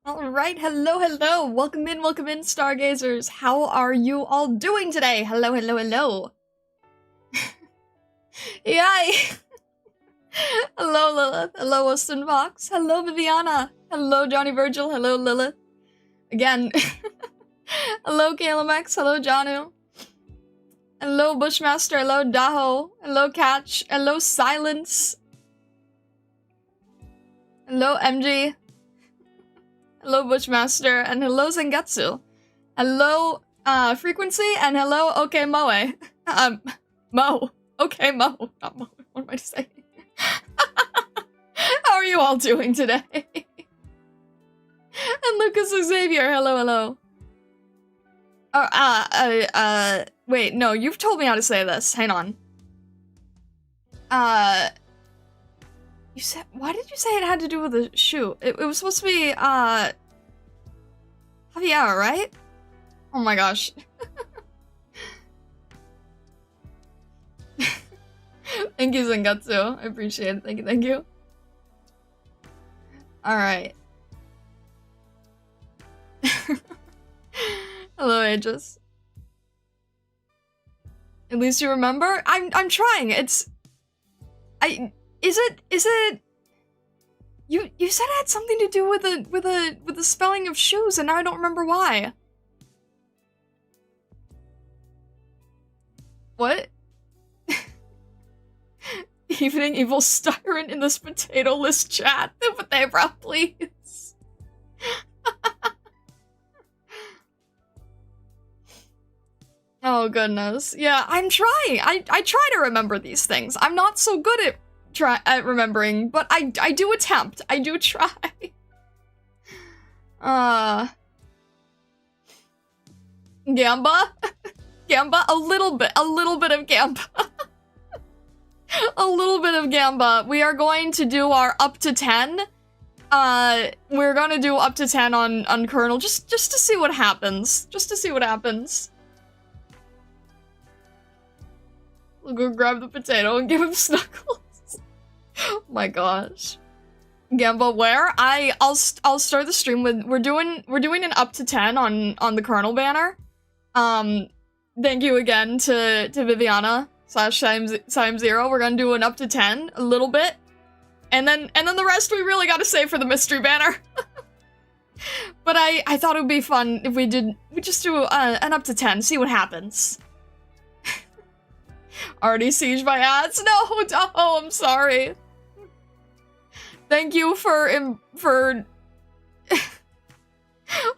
Alright, hello, welcome in, stargazers. How are you all doing today? Hello. Yay! Hello, Lilith. Hello, Austin Vox. Hello, Viviana. Hello, Johnny Virgil. Hello, Lilith. Again. Hello, Kalamex. Hello, Janu. Hello, Bushmaster. Hello, Daho. Hello, Catch. Hello, Silence. Hello, MG. Hello, Bushmaster, and hello, Zangetsu. Hello, Frequency, and hello, Okay Moe. Mo. Okay, Mo. Not Mo. What am I saying? How are you all doing today? And Lucas Xavier, hello. Wait, no, you've told me how to say this. Hang on. You said, why did you say it had to do with a shoe? It was supposed to be, Javier, right? Oh my gosh. Thank you, Zangetsu. I appreciate it. Thank you. Alright. Hello, Aegis. At least you remember? I'm trying. Is it? You said it had something to do with the spelling of shoes, and now I don't remember why. What? Evening evil Styrant in this potato list chat. But they brought, please. Oh goodness. Yeah, I'm trying. I try to remember these things. I'm not so good at remembering, but I do attempt. I do try. Gamba? Gamba? A little bit of Gamba. A little bit of Gamba. We are going to do our up to 10. We're gonna do up to 10 on Kernel, just to see what happens. We'll go grab the potato and give him snuggles. Oh my gosh. Gamba, where? I'll start the stream with we're doing an up to 10 on the Kernel banner. Thank you again to Viviana /Time0. We're gonna do an up to 10, a little bit. And then the rest we really gotta save for the mystery banner. But I thought it would be fun if we just do an up to 10, see what happens. Already sieged by ads? No, oh, I'm sorry. Thank you for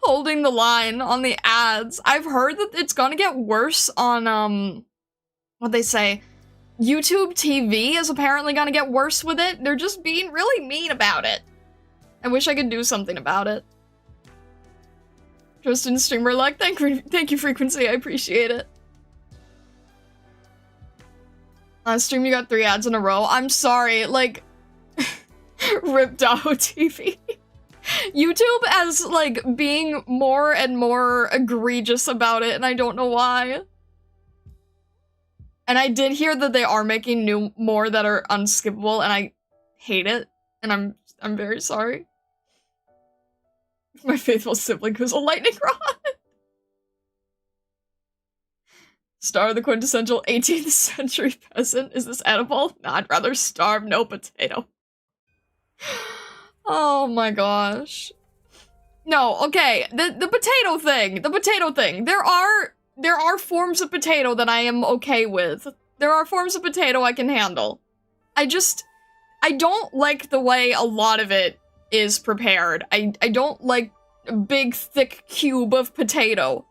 holding the line on the ads. I've heard that it's gonna get worse on, what they say, YouTube TV is apparently gonna get worse with it. They're just being really mean about it. I wish I could do something about it. Justin Streamer luck, thank you, Frequency, I appreciate it. Last stream you got 3 ads in a row. I'm sorry, like, Rip Daho TV. YouTube as, like, being more and more egregious about it, and I don't know why. And I did hear that they are making more that are unskippable, and I hate it, and I'm very sorry. My faithful sibling who's a lightning rod. Star the quintessential 18th century peasant. Is this edible? No, I'd rather starve, no potato. Oh my gosh. No, okay, the potato thing. There are forms of potato that I am okay with. There are forms of potato I can handle. I don't like the way a lot of it is prepared. I don't like a big, thick cube of potato.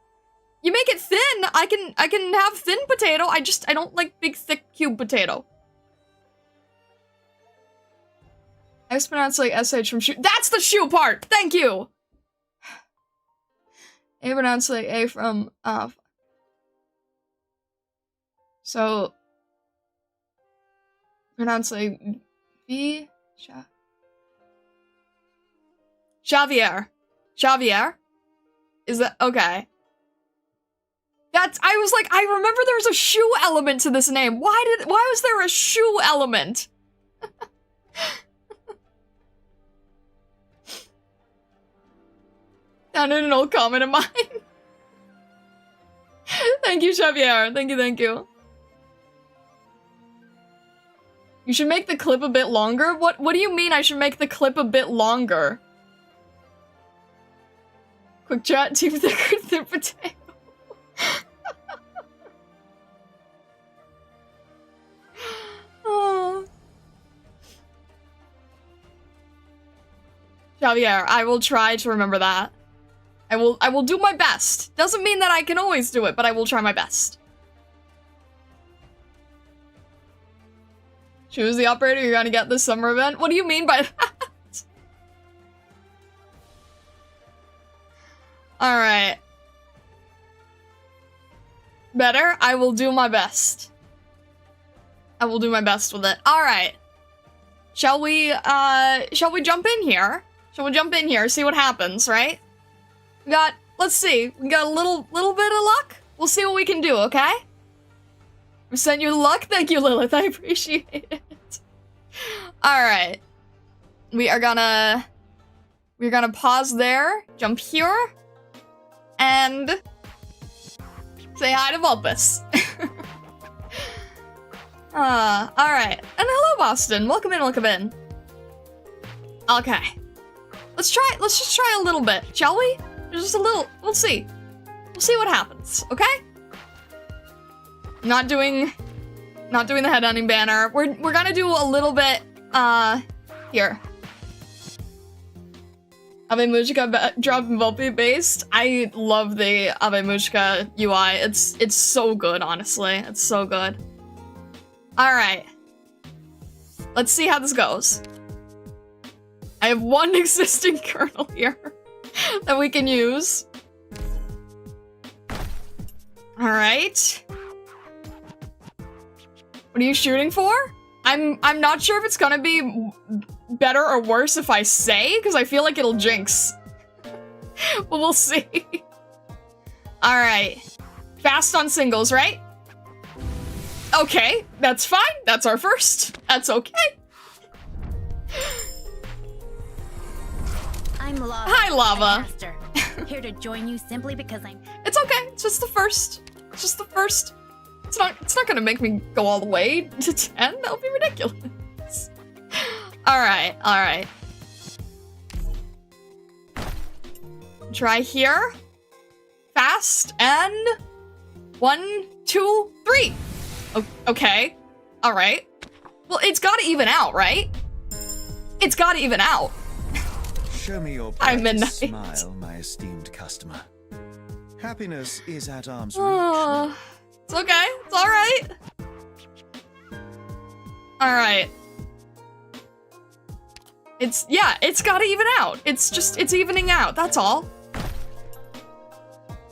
You make it thin, I can have thin potato, I don't like big, thick cube potato. I pronounce like SH from shoe. That's the shoe part! Thank you! I pronounce like A from, so, pronounce like V, Xavier. Is that, okay. I was like, I remember there was a shoe element to this name. Why was there a shoe element? Down in an old comment of mine. Thank you, Xavier. Thank you, thank you. You should make the clip a bit longer? What do you mean I should make the clip a bit longer? Quick chat, team thicker than potato. Oh. Xavier, I will try to remember that. I will do my best. Doesn't mean that I can always do it, but I will try my best. Choose the operator you're gonna get this summer event? What do you mean by that? Alright. Better? I will do my best. I will do my best with it. Alright. Shall we jump in here? Shall we jump in here, see what happens, right? We got, let's see, we got a little bit of luck? We'll see what we can do, okay? We sent you luck? Thank you, Lilith, I appreciate it. Alright. We're gonna pause there, jump here, and say hi to Vulpus. Alright. And hello, Boston. Welcome in, welcome in. Okay. Let's just try a little bit, shall we? Just a little, we'll see. We'll see what happens, okay? Not doing the headhunting banner. We're gonna do a little bit, here. Ave Mushka drop Volpe based. I love the Ave Mushka UI. It's so good, honestly. It's so good. Alright. Let's see how this goes. I have one existing kernel here that we can use. Alright. What are you shooting for? I'm not sure if it's gonna be better or worse if I say, because I feel like it'll jinx. But we'll see. Alright. Fast on singles, right? Okay, that's fine. That's our first. That's okay. I'm Lava. Hi, Lava. Here to join you simply because I'm... It's okay. It's just the first. It's just the first. It's not gonna make me go all the way to 10. That would be ridiculous. Alright, alright. Try here. Fast, and 1, 2, 3. Okay. Alright. Well, it's gotta even out, right? It's gotta even out. Show me your I'm brightest midnight. smile, my esteemed customer. Happiness is at arm's reach. It's okay. It's alright. Alright. It's gotta even out. It's evening out. That's all.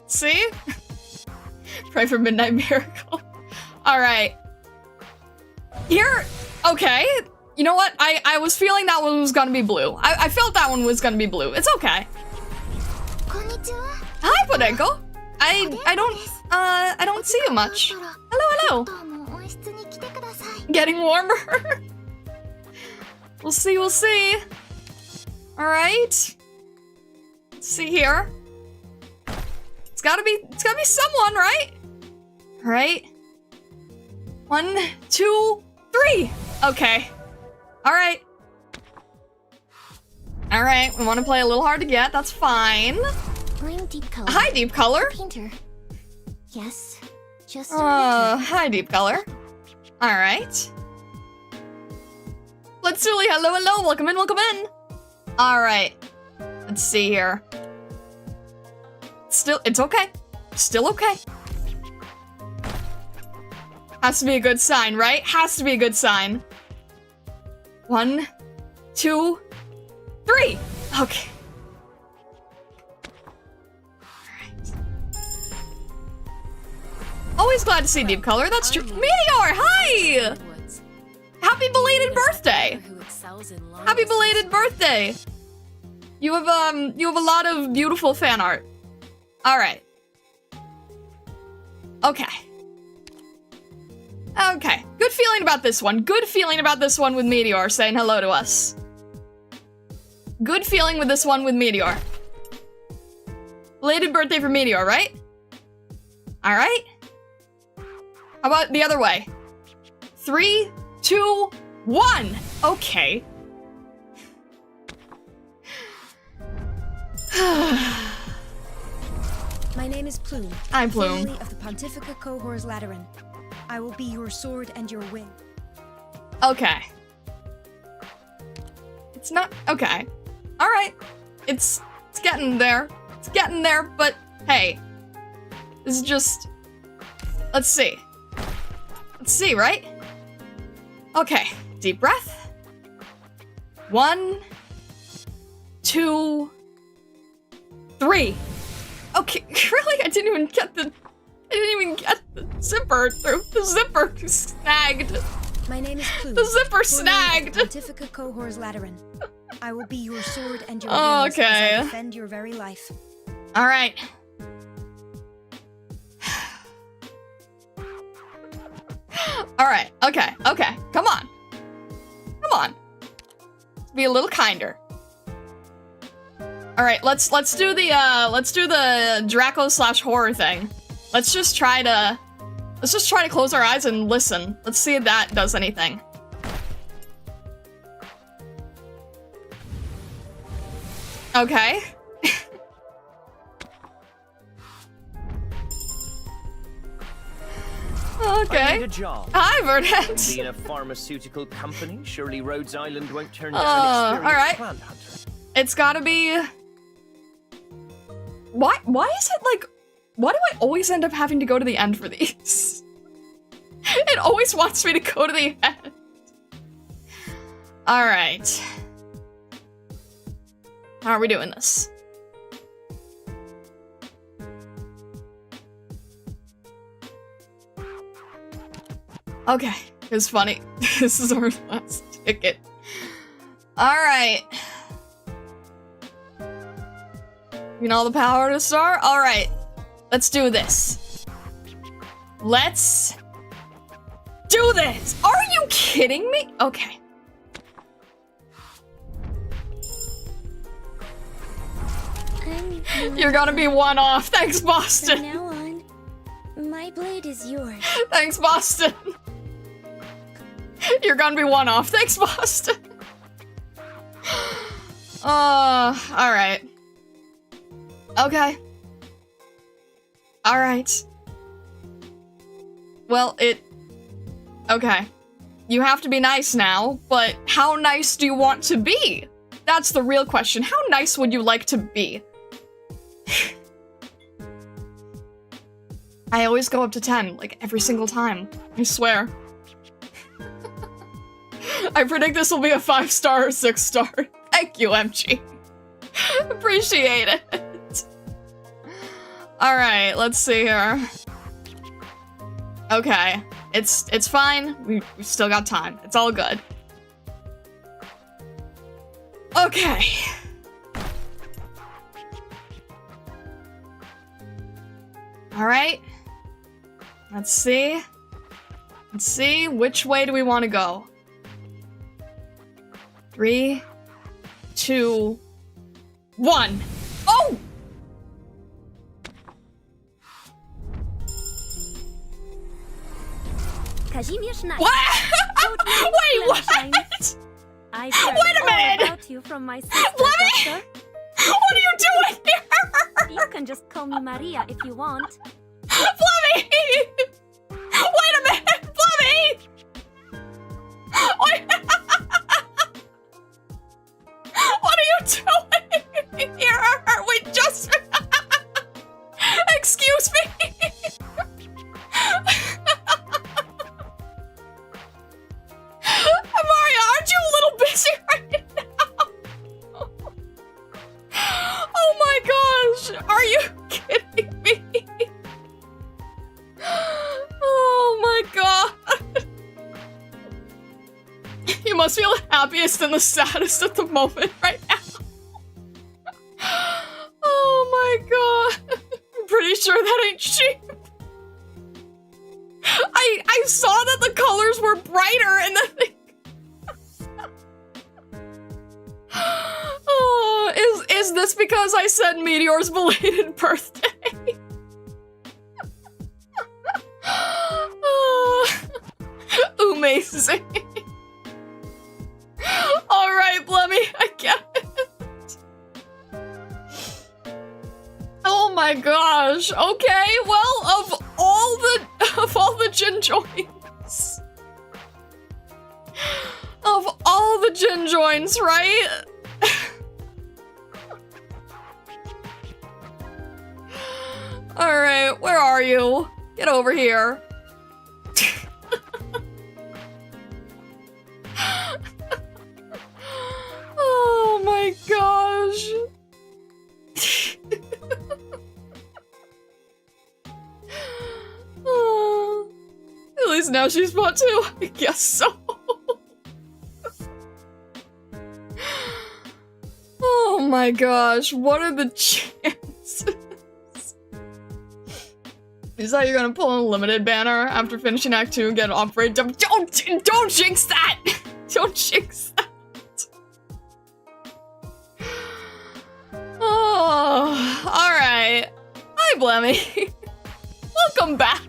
See? Pray for Midnight Miracle. Alright. Here, okay. You know what? I was feeling that one was gonna be blue. I felt that one was gonna be blue. It's okay. Hi, Podenko. I don't see you much. Hello, hello. Getting warmer. We'll see, we'll see. Alright. Let's see here. It's gotta be someone, right? Alright. 1, 2, 3. Okay. Alright. Alright, we want to play a little hard to get. That's fine. I'm Deep Color. Hi, Deep Color. Painter. Yes. Just hi, Deep Color. Alright. Let's Sully, hello, hello. Welcome in, welcome in. Alright. Let's see here. It's okay. Still okay. Has to be a good sign, right? Has to be a good sign. 1, 2, 3. Okay. Alright. Always glad to see Deep Color. That's true. Meteor, hi! Happy belated birthday! Happy belated birthday! You have a lot of beautiful fan art. Alright. Okay. Okay. Good feeling about this one. Good feeling about this one with Meteor saying hello to us. Good feeling with this one with Meteor. Belated birthday for Meteor, right? Alright. How about the other way? 3, 2, 1. Okay. My name is Plume. I'm Plume. Family of the Pontifica Cohors Lateran. I will be your sword and your wing. Okay. It's not okay. All right. It's getting there. It's getting there, but hey. This is just let's see. Let's see, right? Okay. Deep breath. 1 2 3. Okay, really? I didn't even get the zipper through. The zipper snagged. My name is Plume. The zipper Formerly of snagged. the Pontifica Cohors Lateran. I will be your sword and your Oh, wings okay. as I defend your very life. All right. All right. Okay. Okay. Come on. Come on. Let's be a little kinder. All right. Let's do the Draco / horror thing. Let's just try to close our eyes and listen. Let's see if that does anything. Okay. I Okay. need a job. Hi, Verdet. Being a pharmaceutical company, surely Rhodes Island won't turn down an all right. experienced plant hunter. It's gotta be... Why is it like... Why do I always end up having to go to the end for these? It always wants me to go to the end. Alright. How are we doing this? Okay, it's funny. This is our last ticket. Alright. You know the power to start? Alright. Let's do this. Let's do this! Are you kidding me? Okay. You're gonna be one off. Thanks, From Boston. now on, my blade is yours. Thanks, Boston. You're gonna be one off. Thanks, Boston. Alright. Okay. Alright. Well, okay. You have to be nice now, but how nice do you want to be? That's the real question. How nice would you like to be? I always go up to 10, like every single time. I swear. I predict this will be a 5-star or 6-star. Thank you, MG. Appreciate it. Alright, let's see here. Okay. It's fine. We've still got time. It's all good. Okay. Alright. Let's see. Let's see. Which way do we want to go? 3, 2, 1. Oh! What? Wait, what? I Wait a minute! about you from my sister, Flemmy! Doctor. What are you doing here? You can just call me Maria if you want. Flemmy! Wait a minute! Flemmy! Wait. What are you doing here? Wait, just... Excuse me? Maria, aren't you a little busy right now? Oh my gosh, are you kidding me? Oh my god. You must feel the happiest and the saddest at the moment right now. Oh my god. I'm pretty sure that ain't cheap. I saw that the colors were brighter and then they... Oh, Is this because I said Meteor's belated birthday? Amazing. Alright, Blemmy, I get it. Oh my gosh. Okay, well, of all the gin joints. Of all the gin joints, right? Alright, where are you? Get over here. Oh my gosh. Oh, at least now she's bought too. I guess so. Oh my gosh, what are the chances? Is that you're gonna pull a limited banner after finishing Act 2 and get an operate? Don't jinx that! Don't jinx that! Oh, alright. Hi, Blemmy. Welcome back.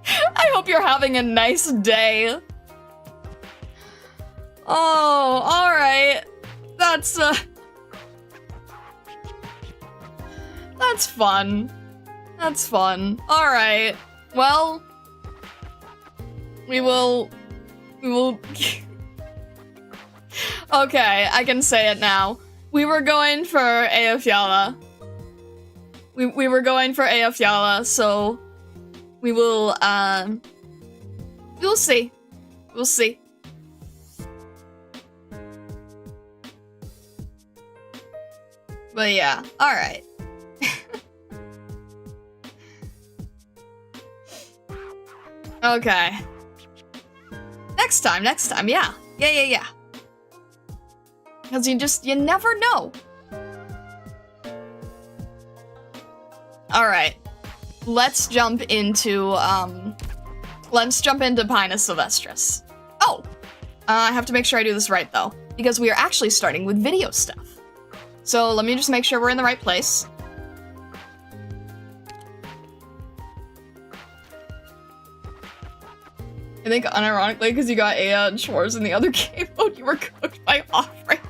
I hope you're having a nice day. Oh, alright. That's fun. That's fun. Alright. Well, we will... Okay, I can say it now. We were going for Eyjafjalla. We were going for Eyjafjalla, so we will we'll see. We'll see. But yeah, alright. Okay. Next time, yeah. Yeah. Because you never know. Alright. Let's jump into Pinus Sylvestris. Oh! I have to make sure I do this right, though. Because we are actually starting with video stuff. So let me just make sure we're in the right place. I think unironically, because you got Aya and Schwartz in the other game mode, you were cooked by off-rate.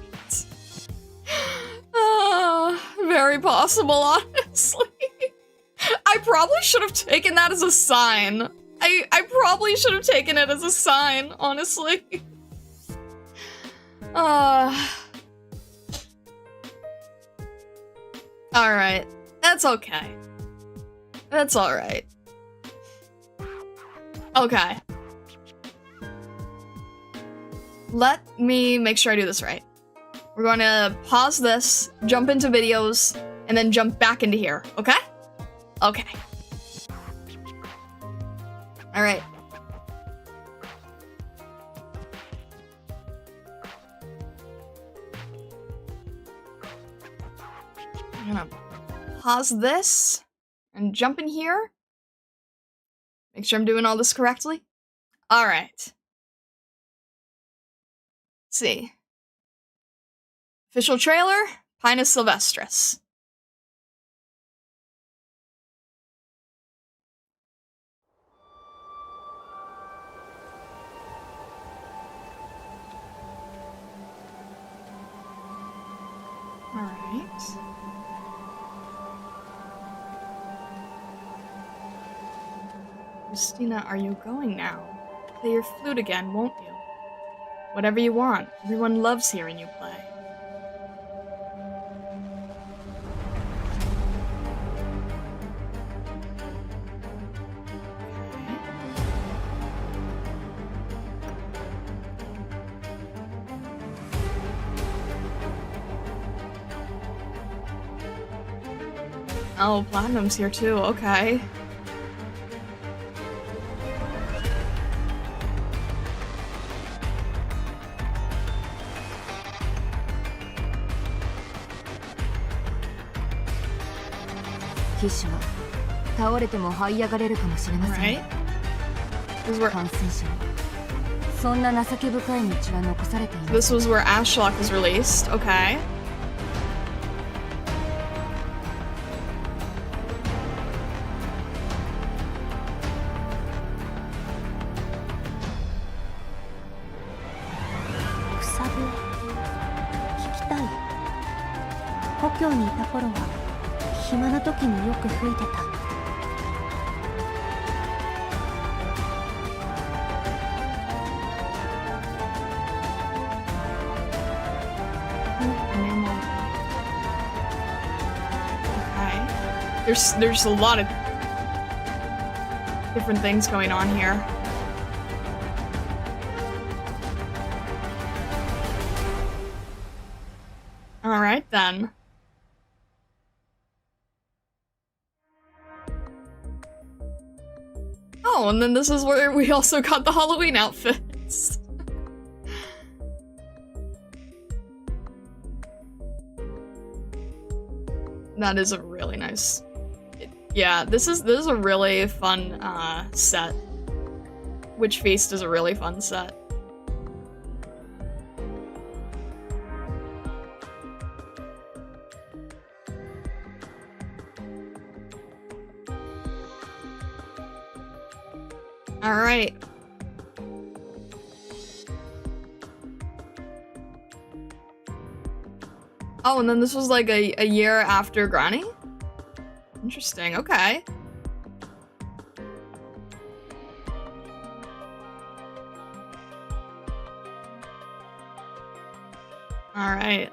Very possible, honestly. I probably should have taken that as a sign. I probably should have taken it as a sign, honestly. Alright. That's okay. That's alright. Okay. Let me make sure I do this right. We're going to pause this, jump into videos, and then jump back into here, okay? Okay. Alright. I'm gonna pause this and jump in here. Make sure I'm doing all this correctly. Alright. Let's see. Official trailer, Pinus Sylvestris. Alright. Eustina, are you going now? Play your flute again, won't you? Whatever you want. Everyone loves hearing you play. Oh, Platinum's here too, okay. Right. This was where Ashlock was released, okay. 頃は暇な時によく吹いてた。There's a lot of different things going on here. All right then. Oh, and then this is where we also got the Halloween outfits. That is a really nice. Yeah, this is a really fun set. Witch Feast is a really fun set. All right. Oh, and then this was like a year after Granny? Interesting, okay. Alright.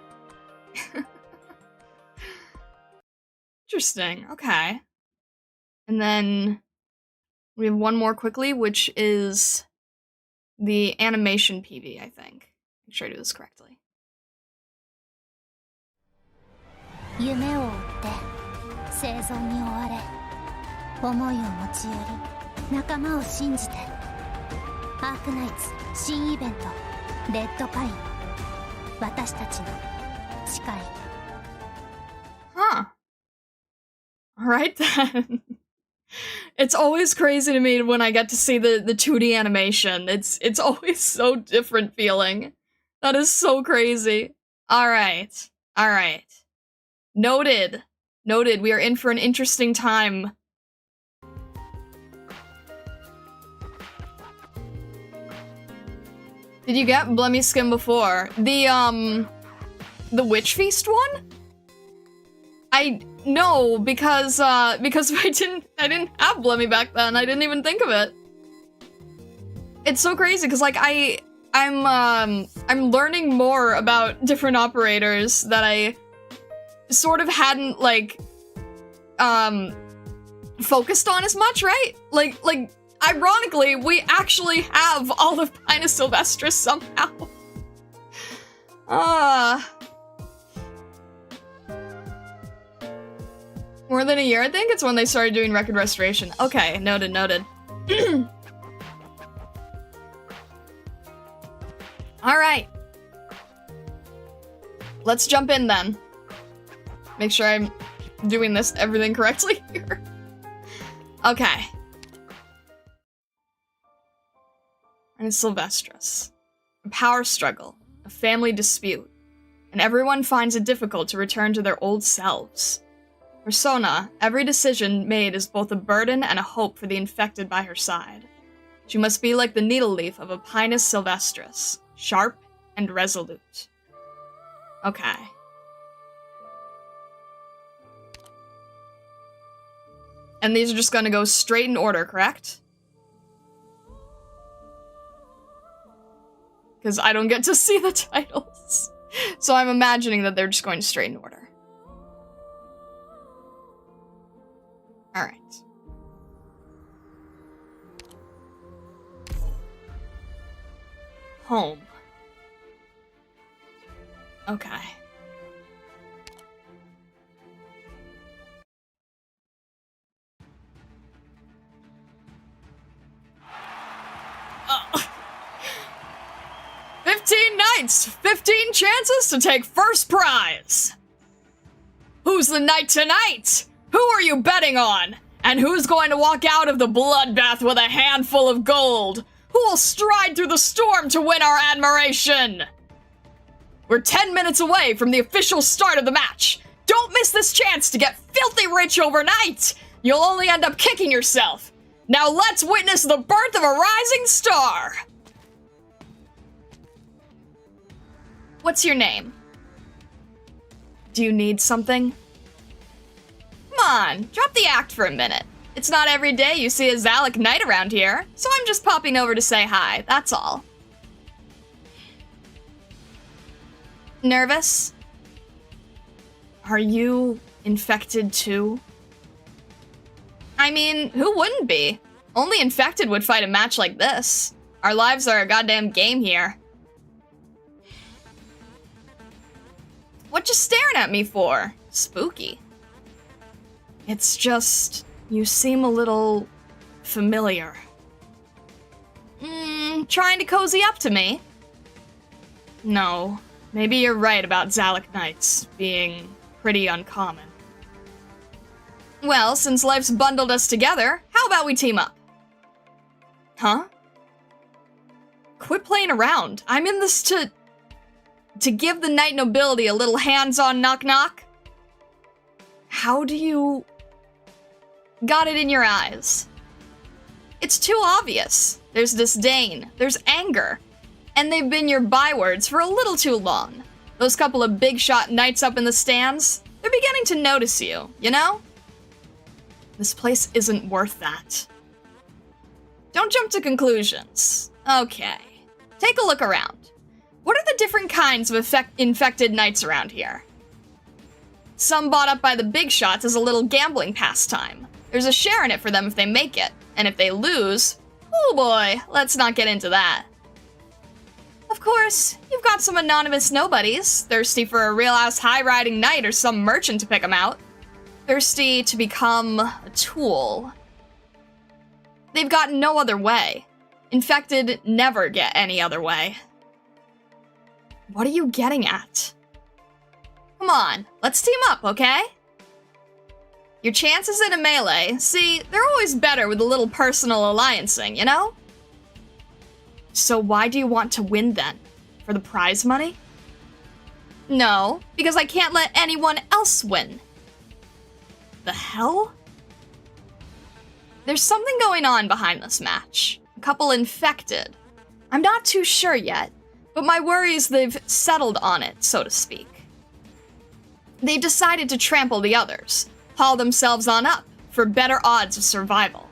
Interesting, okay. And then we have one more quickly, which is the animation PV, I think. Make sure I do this correctly. 夢を追って生存に追われ思いを持ち寄り仲間を信じてアークナイツ新イベントレッドパイン私たちの誓い Huh. Alright then. It's always crazy to me when I get to see the 2D animation. It's always so different feeling. That is so crazy. Alright. Alright. Noted. Noted. We are in for an interesting time. Did you get Blemmy Skin before? The Witch Feast one? No, because I didn't have Blemmy back then. I didn't even think of it. It's so crazy because like I'm learning more about different operators that I sort of hadn't like focused on as much, right? Like ironically, we actually have all of Pinus Sylvestris somehow. More than a year, I think? It's when they started doing record restoration. Okay, noted, noted. Alright. Let's jump in then. Make sure I'm doing everything correctly here. Okay. And it's Sylvestris. A power struggle, a family dispute, and everyone finds it difficult to return to their old selves. For Sona, every decision made is both a burden and a hope for the infected by her side. She must be like the needle leaf of a Pinus Sylvestris, sharp and resolute. Okay. And these are just gonna go straight in order, correct? Because I don't get to see the titles. So I'm imagining that they're just going straight in order. Alright. Home. Okay. Oh. 15 nights! 15 chances to take first prize! Who's the knight tonight? Who are you betting on? And who's going to walk out of the bloodbath with a handful of gold? Who will stride through the storm to win our admiration? We're 10 minutes away from the official start of the match. Don't miss this chance to get filthy rich overnight. You'll only end up kicking yourself. Now let's witness the birth of a rising star. What's your name? Do you need something? Come on, drop the act for a minute. It's not every day you see a Zalek Knight around here, so I'm just popping over to say hi, that's all. Nervous? Are you infected too? I mean, who wouldn't be? Only infected would fight a match like this. Our lives are a goddamn game here. What you staring at me for? Spooky. It's just, you seem a little familiar. Trying to cozy up to me? No, maybe you're right about Zalek Knights being pretty uncommon. Well, since life's bundled us together, how about we team up? Huh? Quit playing around. I'm in this to give the knight nobility a little hands-on knock-knock. How do you... Got it in your eyes. It's too obvious. There's disdain, there's anger, and they've been your bywords for a little too long. Those couple of big-shot knights up in the stands, they're beginning to notice you, you know? This place isn't worth that. Don't jump to conclusions. Okay, take a look around. What are the different kinds of infected knights around here? Some bought up by the big shots as a little gambling pastime. There's a share in it for them if they make it, and if they lose, oh boy, let's not get into that. Of course, you've got some anonymous nobodies, thirsty for a real-ass high-riding knight or some merchant to pick them out. Thirsty to become a tool. They've got no other way. Infected never get any other way. What are you getting at? Come on, let's team up, okay? Your chances in a melee, see, they're always better with a little personal alliancing, you know? So why do you want to win then? For the prize money? No, because I can't let anyone else win. The hell? There's something going on behind this match. A couple infected. I'm not too sure yet, but my worry is they've settled on it, so to speak. They decided to trample the others, haul themselves on up for better odds of survival.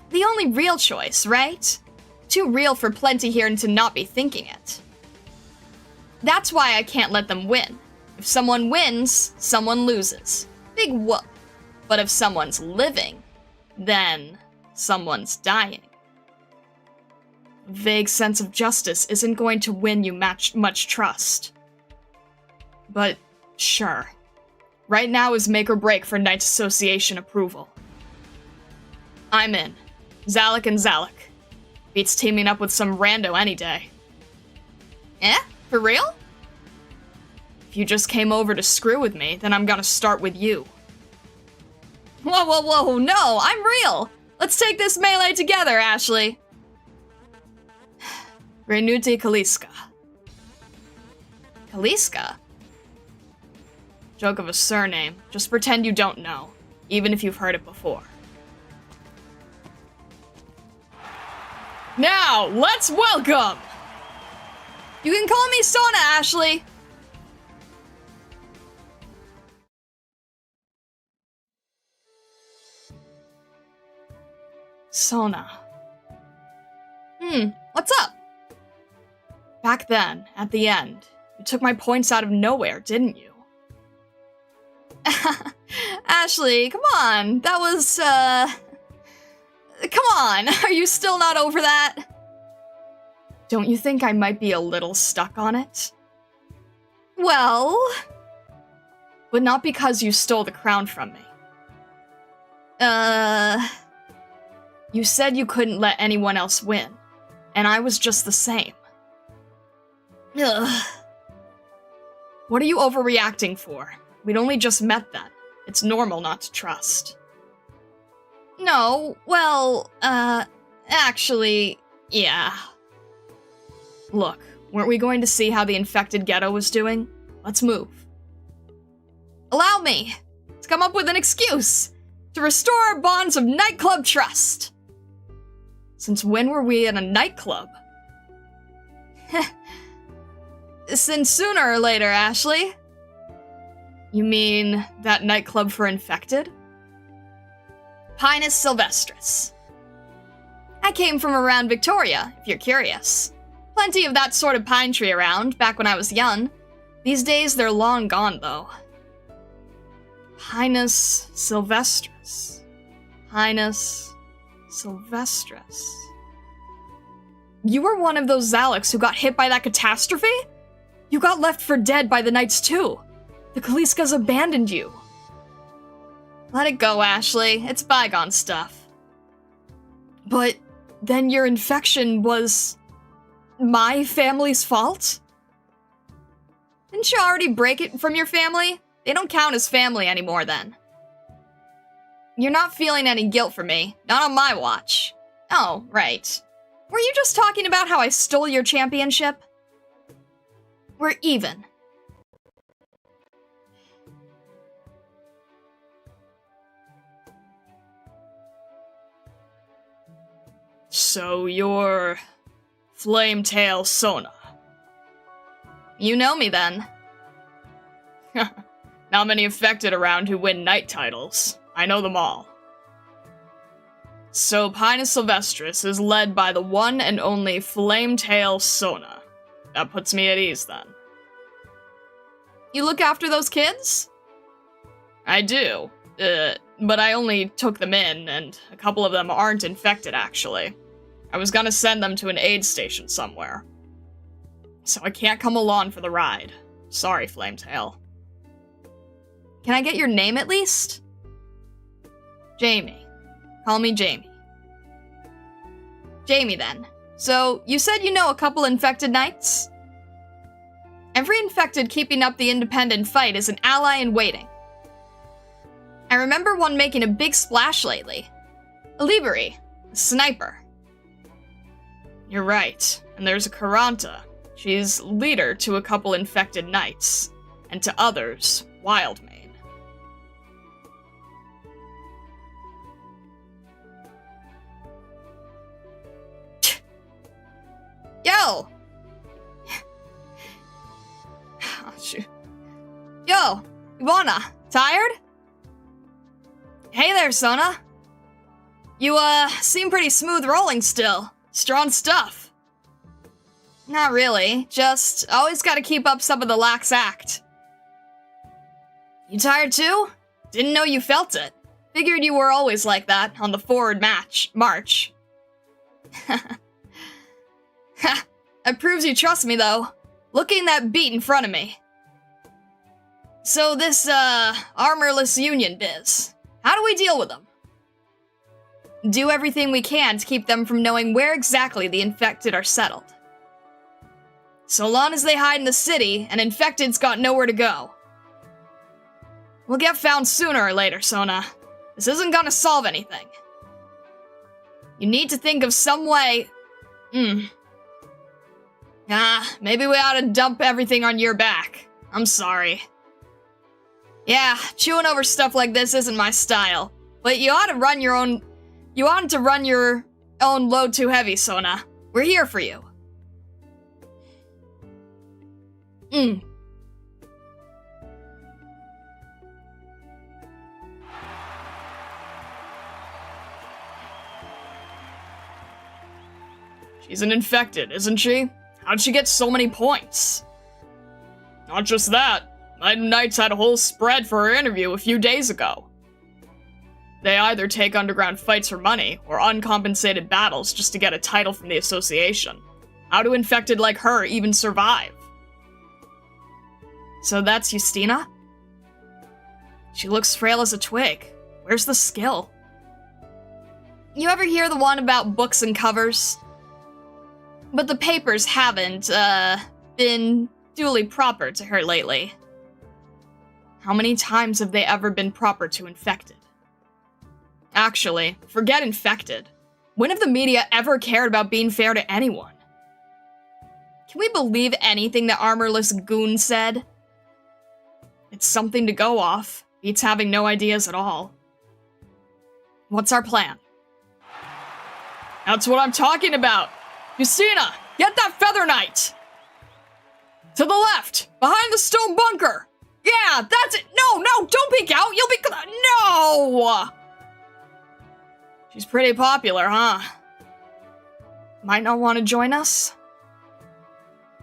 The only real choice, right? Too real for plenty here to not be thinking it. That's why I can't let them win. If someone wins, someone loses. Big whoop. But if someone's living, then someone's dying. A vague sense of justice isn't going to win you much trust. But sure. Right now is make or break for Knights Association approval. I'm in. Zalek and Zalek. Beats teaming up with some rando any day. Eh? For real? If you just came over to screw with me, then I'm gonna start with you. Whoa, whoa, whoa, no, I'm real! Let's take this melee together, Ashley. Renuti Kaliska. Kaliska? Joke of a surname. Just pretend you don't know, even if you've heard it before. Now, let's welcome! You can call me Sona, Ashley! Sona. What's up? Back then, at the end, you took my points out of nowhere, didn't you? Ashley, come on, that was, come on, are you still not over that? Don't you think I might be a little stuck on it? Well... But not because you stole the crown from me. You said you couldn't let anyone else win, and I was just the same. Ugh. What are you overreacting for? We'd only just met then. It's normal not to trust. No, well, actually, yeah. Look, weren't we going to see how the infected ghetto was doing? Let's move. Allow me to come up with an excuse to restore our bonds of nightclub trust. Since when were we in a nightclub? Since sooner or later, Ashley. You mean that nightclub for infected? Pinus Sylvestris. I came from around Victoria, if you're curious. Plenty of that sort of pine tree around, back when I was young. These days, they're long gone, though. Pinus Sylvestris. Pinus Sylvestris. You were one of those Zalix who got hit by that catastrophe? You got left for dead by the Knights, too. The Kaliskas abandoned you. Let it go, Ashley. It's bygone stuff. But then your infection was my family's fault? Didn't you already break it from your family? They don't count as family anymore then. You're not feeling any guilt for me. Not on my watch. Oh, right. Were you just talking about how I stole your championship? We're even. So you're Flametail Sona. You know me then. Not many affected around who win knight titles. I know them all. So Pinus Sylvestris is led by the one and only Flametail Sona. That puts me at ease then. You look after those kids? I do. But I only took them in, and a couple of them aren't infected, actually. I was gonna send them to an aid station somewhere. So I can't come along for the ride. Sorry, Flametail. Can I get your name at least? Jamie. Call me Jamie. Jamie, then. So, you said you know a couple infected knights? Every infected keeping up the independent fight is an ally in waiting. I remember one making a big splash lately. A Liberi, a sniper. You're right, and there's a Karanta. She's leader to a couple infected knights, and to others, Wildmane. Yo! Oh, shoot. Yo, Ivana, tired? Hey there, Sona. You, seem pretty smooth rolling still. Strong stuff. Not really, just always gotta keep up some of the lax act. You tired too? Didn't know you felt it. Figured you were always like that on the forward march. Ha! That proves you trust me, though. Looking that beat in front of me. So this, Armorless Union biz. How do we deal with them? Do everything we can to keep them from knowing where exactly the infected are settled. So long as they hide in the city, an infected's got nowhere to go. We'll get found sooner or later, Sona. This isn't gonna solve anything. You need to think of some way... maybe we ought to dump everything on your back. I'm sorry. Yeah, chewing over stuff like this isn't my style. But you ought to run your own... You oughtn't to run your own load too heavy, Sona. We're here for you. She's an infected, isn't she? How'd she get so many points? Not just that. My Knights had a whole spread for her interview a few days ago. They either take underground fights for money, or uncompensated battles just to get a title from the association. How do infected like her even survive? So that's Eustina? She looks frail as a twig. Where's the skill? You ever hear the one about books and covers? But the papers haven't, been duly proper to her lately. How many times have they ever been proper to infected? Actually, forget infected. When have the media ever cared about being fair to anyone? Can we believe anything that Armorless Goon said? It's something to go off. Beats having no ideas at all. What's our plan? That's what I'm talking about! Eustina, get that Feather Knight! To the left! Behind the stone bunker! Yeah, that's it. No, don't peek out. You'll be... No! She's pretty popular, huh? Might not want to join us?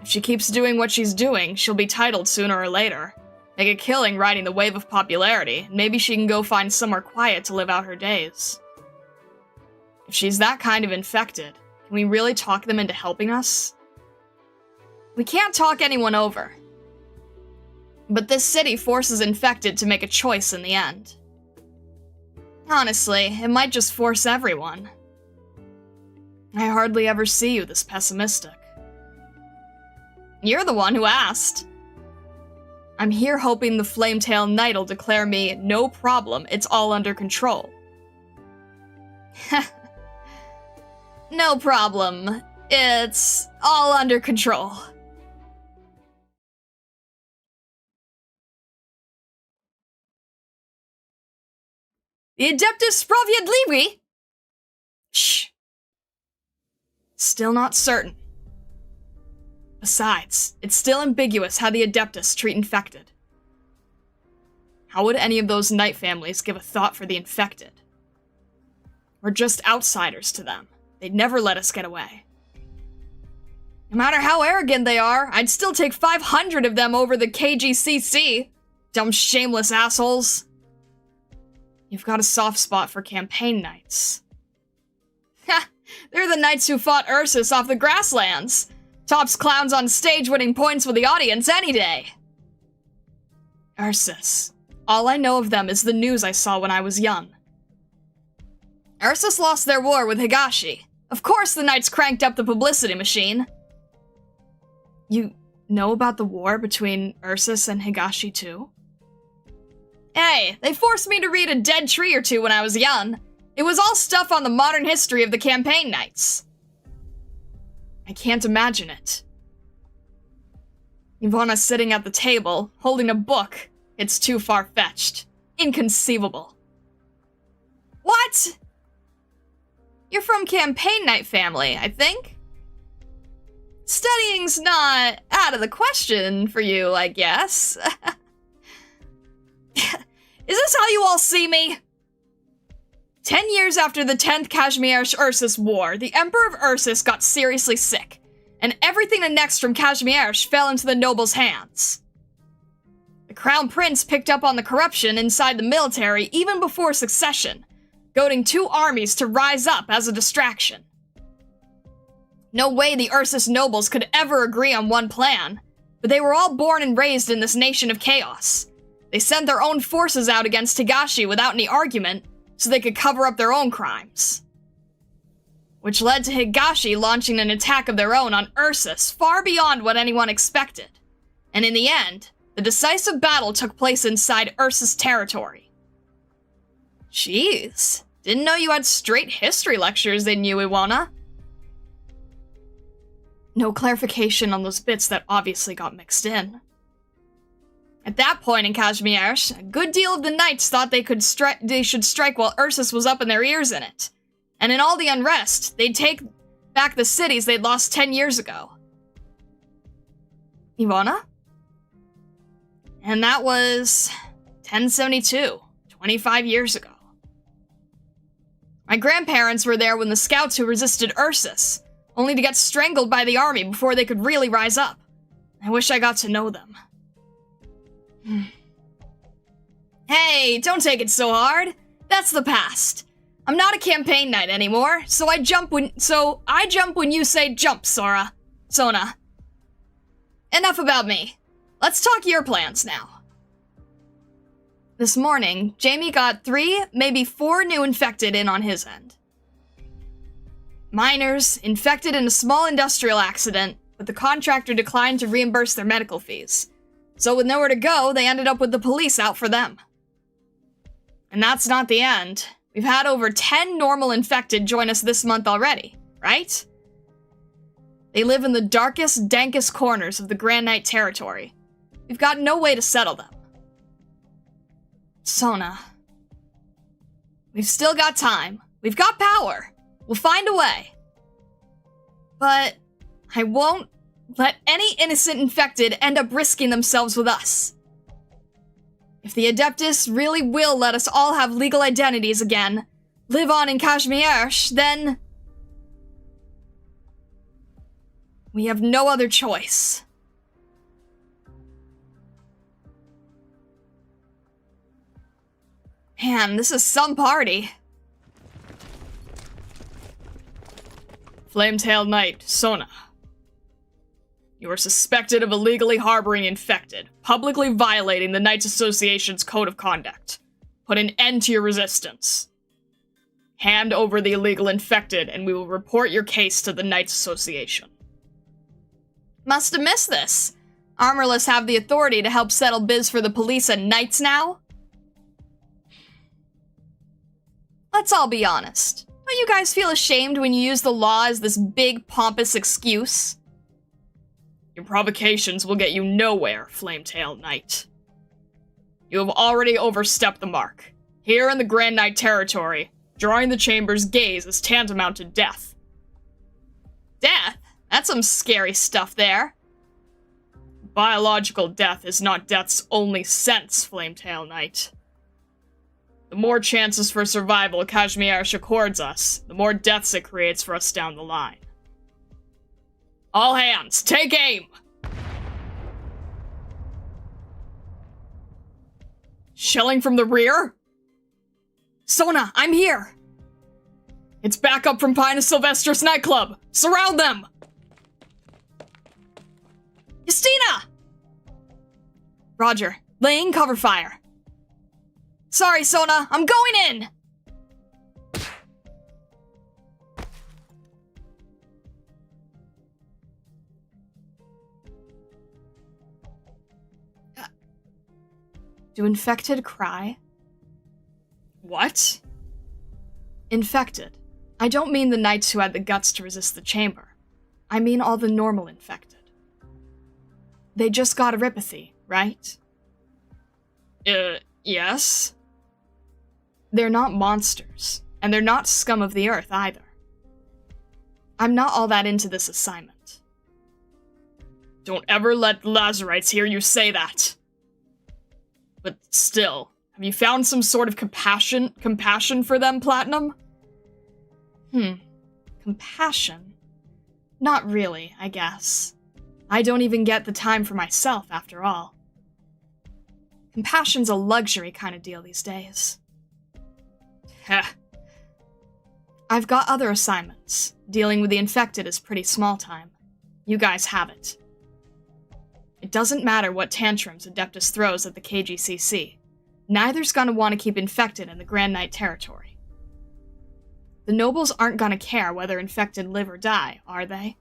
If she keeps doing what she's doing, she'll be titled sooner or later. Make a killing riding the wave of popularity, and maybe she can go find somewhere quiet to live out her days. If she's that kind of infected, can we really talk them into helping us? We can't talk anyone over. But this city forces infected to make a choice in the end. Honestly, it might just force everyone. I hardly ever see you this pessimistic. You're the one who asked. I'm here hoping the Flametail Knight'll declare me, no problem, it's all under control. No problem, it's all under control. The Adeptus Sprawiedliwi? Shh. Still not certain. Besides, it's still ambiguous how the Adeptus treat infected. How would any of those knight families give a thought for the infected? We're just outsiders to them. They'd never let us get away. No matter how arrogant they are, I'd still take 500 of them over the KGCC. Dumb, shameless assholes. You've got a soft spot for campaign knights. Ha! They're the knights who fought Ursus off the grasslands. Tops clowns on stage winning points with the audience any day. Ursus. All I know of them is the news I saw when I was young. Ursus lost their war with Higashi. Of course the knights cranked up the publicity machine. You know about the war between Ursus and Higashi too? Hey, they forced me to read a dead tree or two when I was young. It was all stuff on the modern history of the campaign knights. I can't imagine it. Ivana's sitting at the table, holding a book. It's too far-fetched. Inconceivable. What? You're from Campaign Knight family, I think? Studying's not out of the question for you, I guess. Is this how you all see me? 10 years after the 10th Kazimierz-Ursus War, the Emperor of Ursus got seriously sick, and everything annexed from Kazimierz fell into the nobles' hands. The Crown Prince picked up on the corruption inside the military even before succession, goading 2 armies to rise up as a distraction. No way the Ursus nobles could ever agree on one plan, but they were all born and raised in this nation of chaos. They sent their own forces out against Higashi without any argument, so they could cover up their own crimes. Which led to Higashi launching an attack of their own on Ursus far beyond what anyone expected. And in the end, the decisive battle took place inside Ursus territory. Jeez, didn't know you had straight history lectures in you, Iwana. No clarification on those bits that obviously got mixed in. At that point in Kazimierz, a good deal of the knights thought they should strike while Ursus was up in their ears in it. And in all the unrest, they'd take back the cities they'd lost 10 years ago. Ivana? And that was 1072, 25 years ago. My grandparents were there when the scouts who resisted Ursus, only to get strangled by the army before they could really rise up. I wish I got to know them. Hey, don't take it so hard. That's the past. I'm not a campaign knight anymore, so I jump when you say jump, Sora. Sona. Enough about me. Let's talk your plans now. This morning, Jamie got 3, maybe 4 new infected in on his end. Miners, infected in a small industrial accident, but the contractor declined to reimburse their medical fees. So with nowhere to go, they ended up with the police out for them. And that's not the end. We've had over 10 normal infected join us this month already, right? They live in the darkest, dankest corners of the Grand Knight territory. We've got no way to settle them. Sona. We've still got time. We've got power. We'll find a way. But I won't let any innocent infected end up risking themselves with us. If the Adeptus really will let us all have legal identities again, live on in Kashmir, then we have no other choice. Man, this is some party. Flame-tailed Knight, Sona. You are suspected of illegally harboring infected, publicly violating the Knights Association's code of conduct. Put an end to your resistance. Hand over the illegal infected, and we will report your case to the Knights Association. Must have missed this. Armorless have the authority to help settle biz for the police and Knights now? Let's all be honest. Don't you guys feel ashamed when you use the law as this big, pompous excuse? Your provocations will get you nowhere, Flame-tailed Knight. You have already overstepped the mark. Here in the Grand Knight territory, drawing the Chamber's gaze is tantamount to death. Death? That's some scary stuff there. Biological death is not death's only sense, Flame-tailed Knight. The more chances for survival Kashmir accords us, the more deaths it creates for us down the line. All hands, take aim! Shelling from the rear? Sona, I'm here! It's backup from Pinus Sylvestris nightclub! Surround them! Eustina! Roger, laying cover fire. Sorry, Sona, I'm going in! Do infected cry? What? Infected. I don't mean the knights who had the guts to resist the chamber. I mean all the normal infected. They just got erypathy, right? Yes? They're not monsters, and they're not scum of the earth either. I'm not all that into this assignment. Don't ever let the Lazarites hear you say that. But still, have you found some sort of compassion for them, Platinum? Compassion? Not really, I guess. I don't even get the time for myself, after all. Compassion's a luxury kind of deal these days. Heh. I've got other assignments. Dealing with the infected is pretty small time. You guys have it. It doesn't matter what tantrums Adeptus throws at the KGCC. Neither's gonna want to keep infected in the Grand Knight territory. The nobles aren't gonna care whether infected live or die, are they?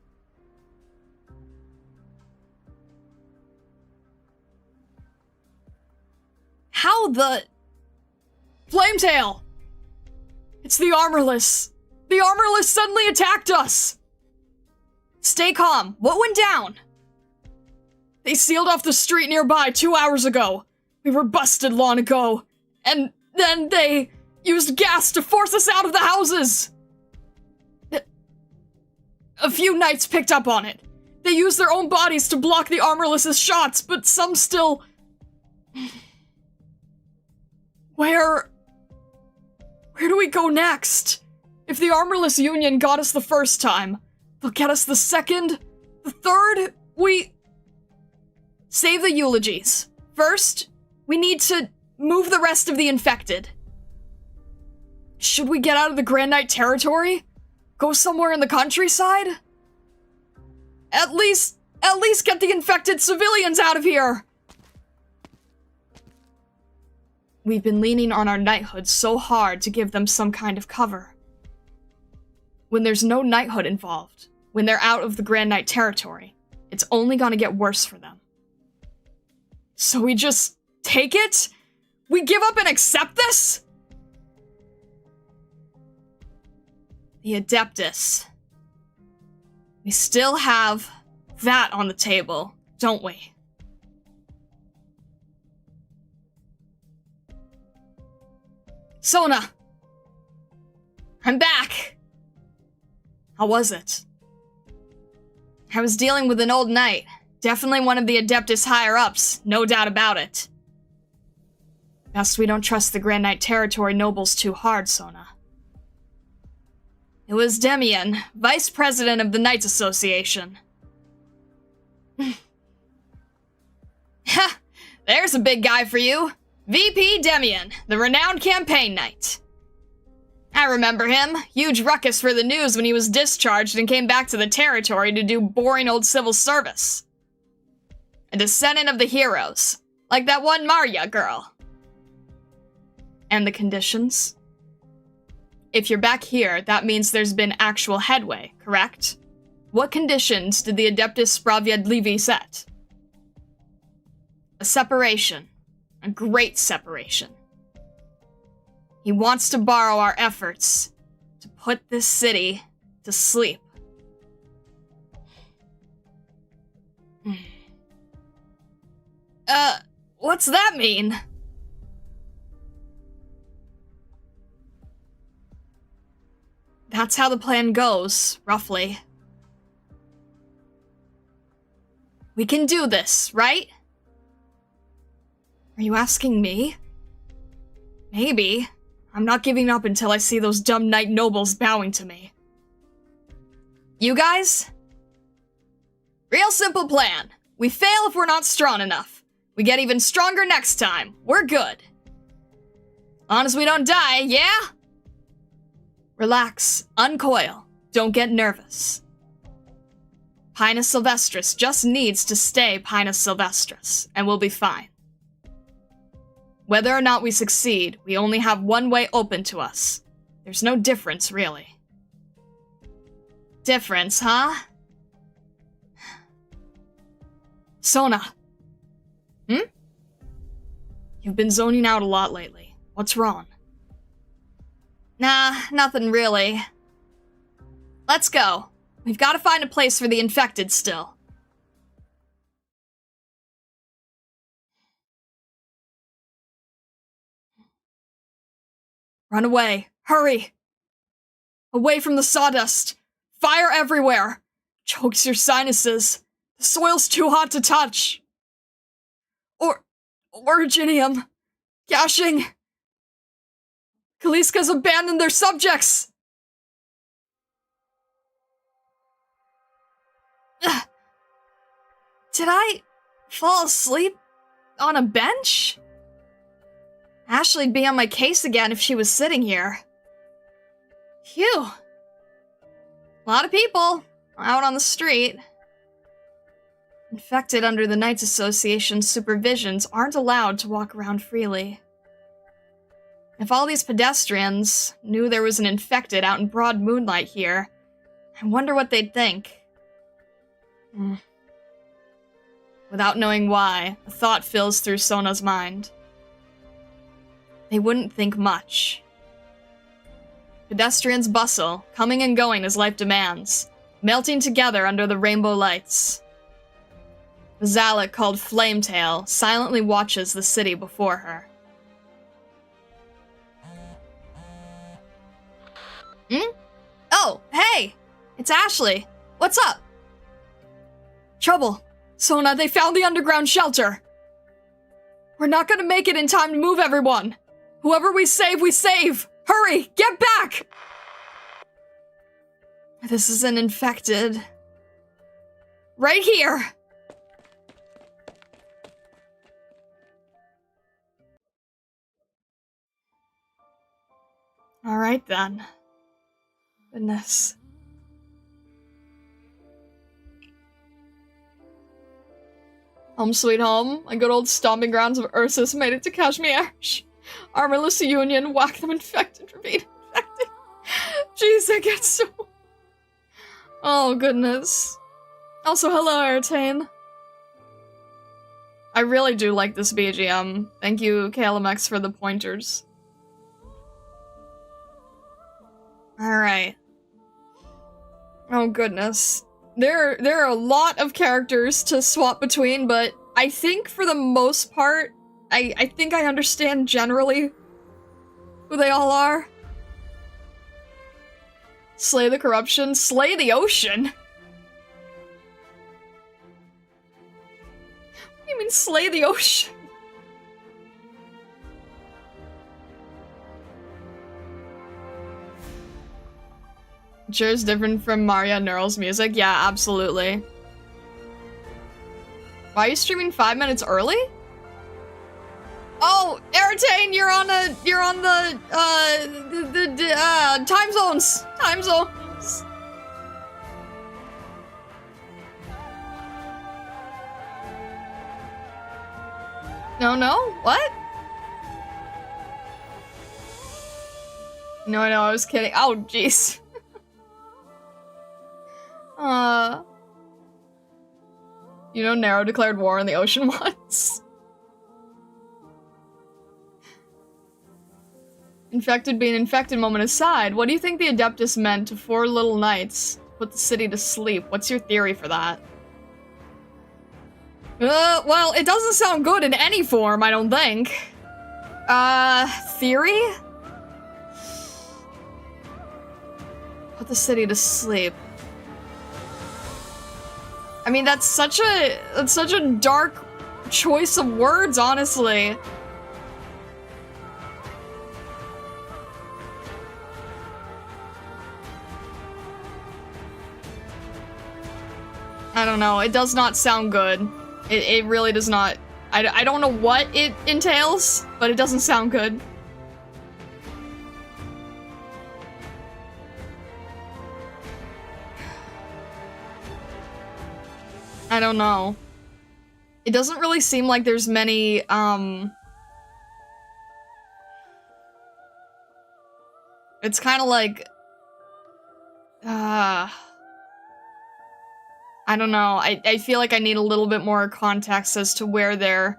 How the... Flametail! It's the Armorless! The Armorless suddenly attacked us! Stay calm. What went down? They sealed off the street nearby 2 hours ago. We were busted long ago. And then they used gas to force us out of the houses. A few knights picked up on it. They used their own bodies to block the Armorless's shots, but some still... Where do we go next? If the Armorless Union got us the first time, they'll get us the second, the third, Save the eulogies. First, we need to move the rest of the infected. Should we get out of the Grand Knight territory? Go somewhere in the countryside? At least get the infected civilians out of here! We've been leaning on our knighthood so hard to give them some kind of cover. When there's no knighthood involved, when they're out of the Grand Knight territory, it's only gonna get worse for them. So we just take it? We give up and accept this? The Adeptus. We still have that on the table, don't we? Sona! I'm back! How was it? I was dealing with an old knight. Definitely one of the Adeptus higher-ups, no doubt about it. Best we don't trust the Grand Knight territory nobles too hard, Sona. It was Demian, vice president of the Knights Association. Ha! There's a big guy for you. VP Demian, the renowned campaign knight. I remember him. Huge ruckus for the news when he was discharged and came back to the territory to do boring old civil service. A descendant of the heroes, like that one Marya girl. And the conditions? If you're back here, that means there's been actual headway, correct? What conditions did the Adeptus Sprawiedliwi set? A separation. A great separation. He wants to borrow our efforts to put this city to sleep. What's that mean? That's how the plan goes, roughly. We can do this, right? Are you asking me? Maybe. I'm not giving up until I see those dumb knight nobles bowing to me. You guys? Real simple plan. We fail if we're not strong enough. We get even stronger next time. We're good. Long as we don't die, yeah? Relax. Uncoil. Don't get nervous. Pinus Sylvestris just needs to stay Pinus Sylvestris, and we'll be fine. Whether or not we succeed, we only have one way open to us. There's no difference, really. Difference, huh? Sona. You've been zoning out a lot lately. What's wrong? Nah, nothing really. Let's go. We've got to find a place for the infected still. Run away. Hurry. Away from the sawdust. Fire everywhere. Chokes your sinuses. The soil's too hot to touch. Originium. Gashing. Kaliska's abandoned their subjects. Did I fall asleep on a bench? Ashley'd be on my case again if she was sitting here. Phew. A lot of people out on the street. Infected under the Knights Association's supervisions aren't allowed to walk around freely. If all these pedestrians knew there was an infected out in broad moonlight here, I wonder what they'd think. Without knowing why, a thought fills through Sona's mind. They wouldn't think much. Pedestrians bustle, coming and going as life demands, melting together under the rainbow lights. The Zalek called Flametail silently watches the city before her. Oh, hey! It's Ashley! What's up? Trouble. Sona, they found the underground shelter! We're not gonna make it in time to move everyone! Whoever we save, we save! Hurry! Get back! This is an infected... Right here! Alright then. Goodness. Home sweet home. My good old stomping grounds of Ursus made it to Kashmir. Armorless Union, whack them infected for being infected. Jeez, I get so... Oh, goodness. Also, hello, Airtane. I really do like this BGM. Thank you, KLMX, for the pointers. Alright. Oh, goodness. There are a lot of characters to swap between, but I think for the most part, I think I understand generally who they all are. Slay the corruption, slay the ocean! What do you mean slay the ocean? Sure is different from Maria Neural's music. Yeah, absolutely. Why are you streaming 5 minutes early? Oh, Eritane, you're on the time zones. Time zones. No, what? No, I was kidding. Oh, jeez. You know, Nero declared war on the ocean once. Infected being infected moment aside, what do you think the Adeptus meant to 4 little knights to put the city to sleep? What's your theory for that? Well, it doesn't sound good in any form, I don't think. Theory? Put the city to sleep. I mean, that's such a dark choice of words, honestly. I don't know, it does not sound good. It really does not. I don't know what it entails, but it doesn't sound good. I don't know. It doesn't really seem like there's many, it's kind of like, I don't know. I feel like I need a little bit more context as to where their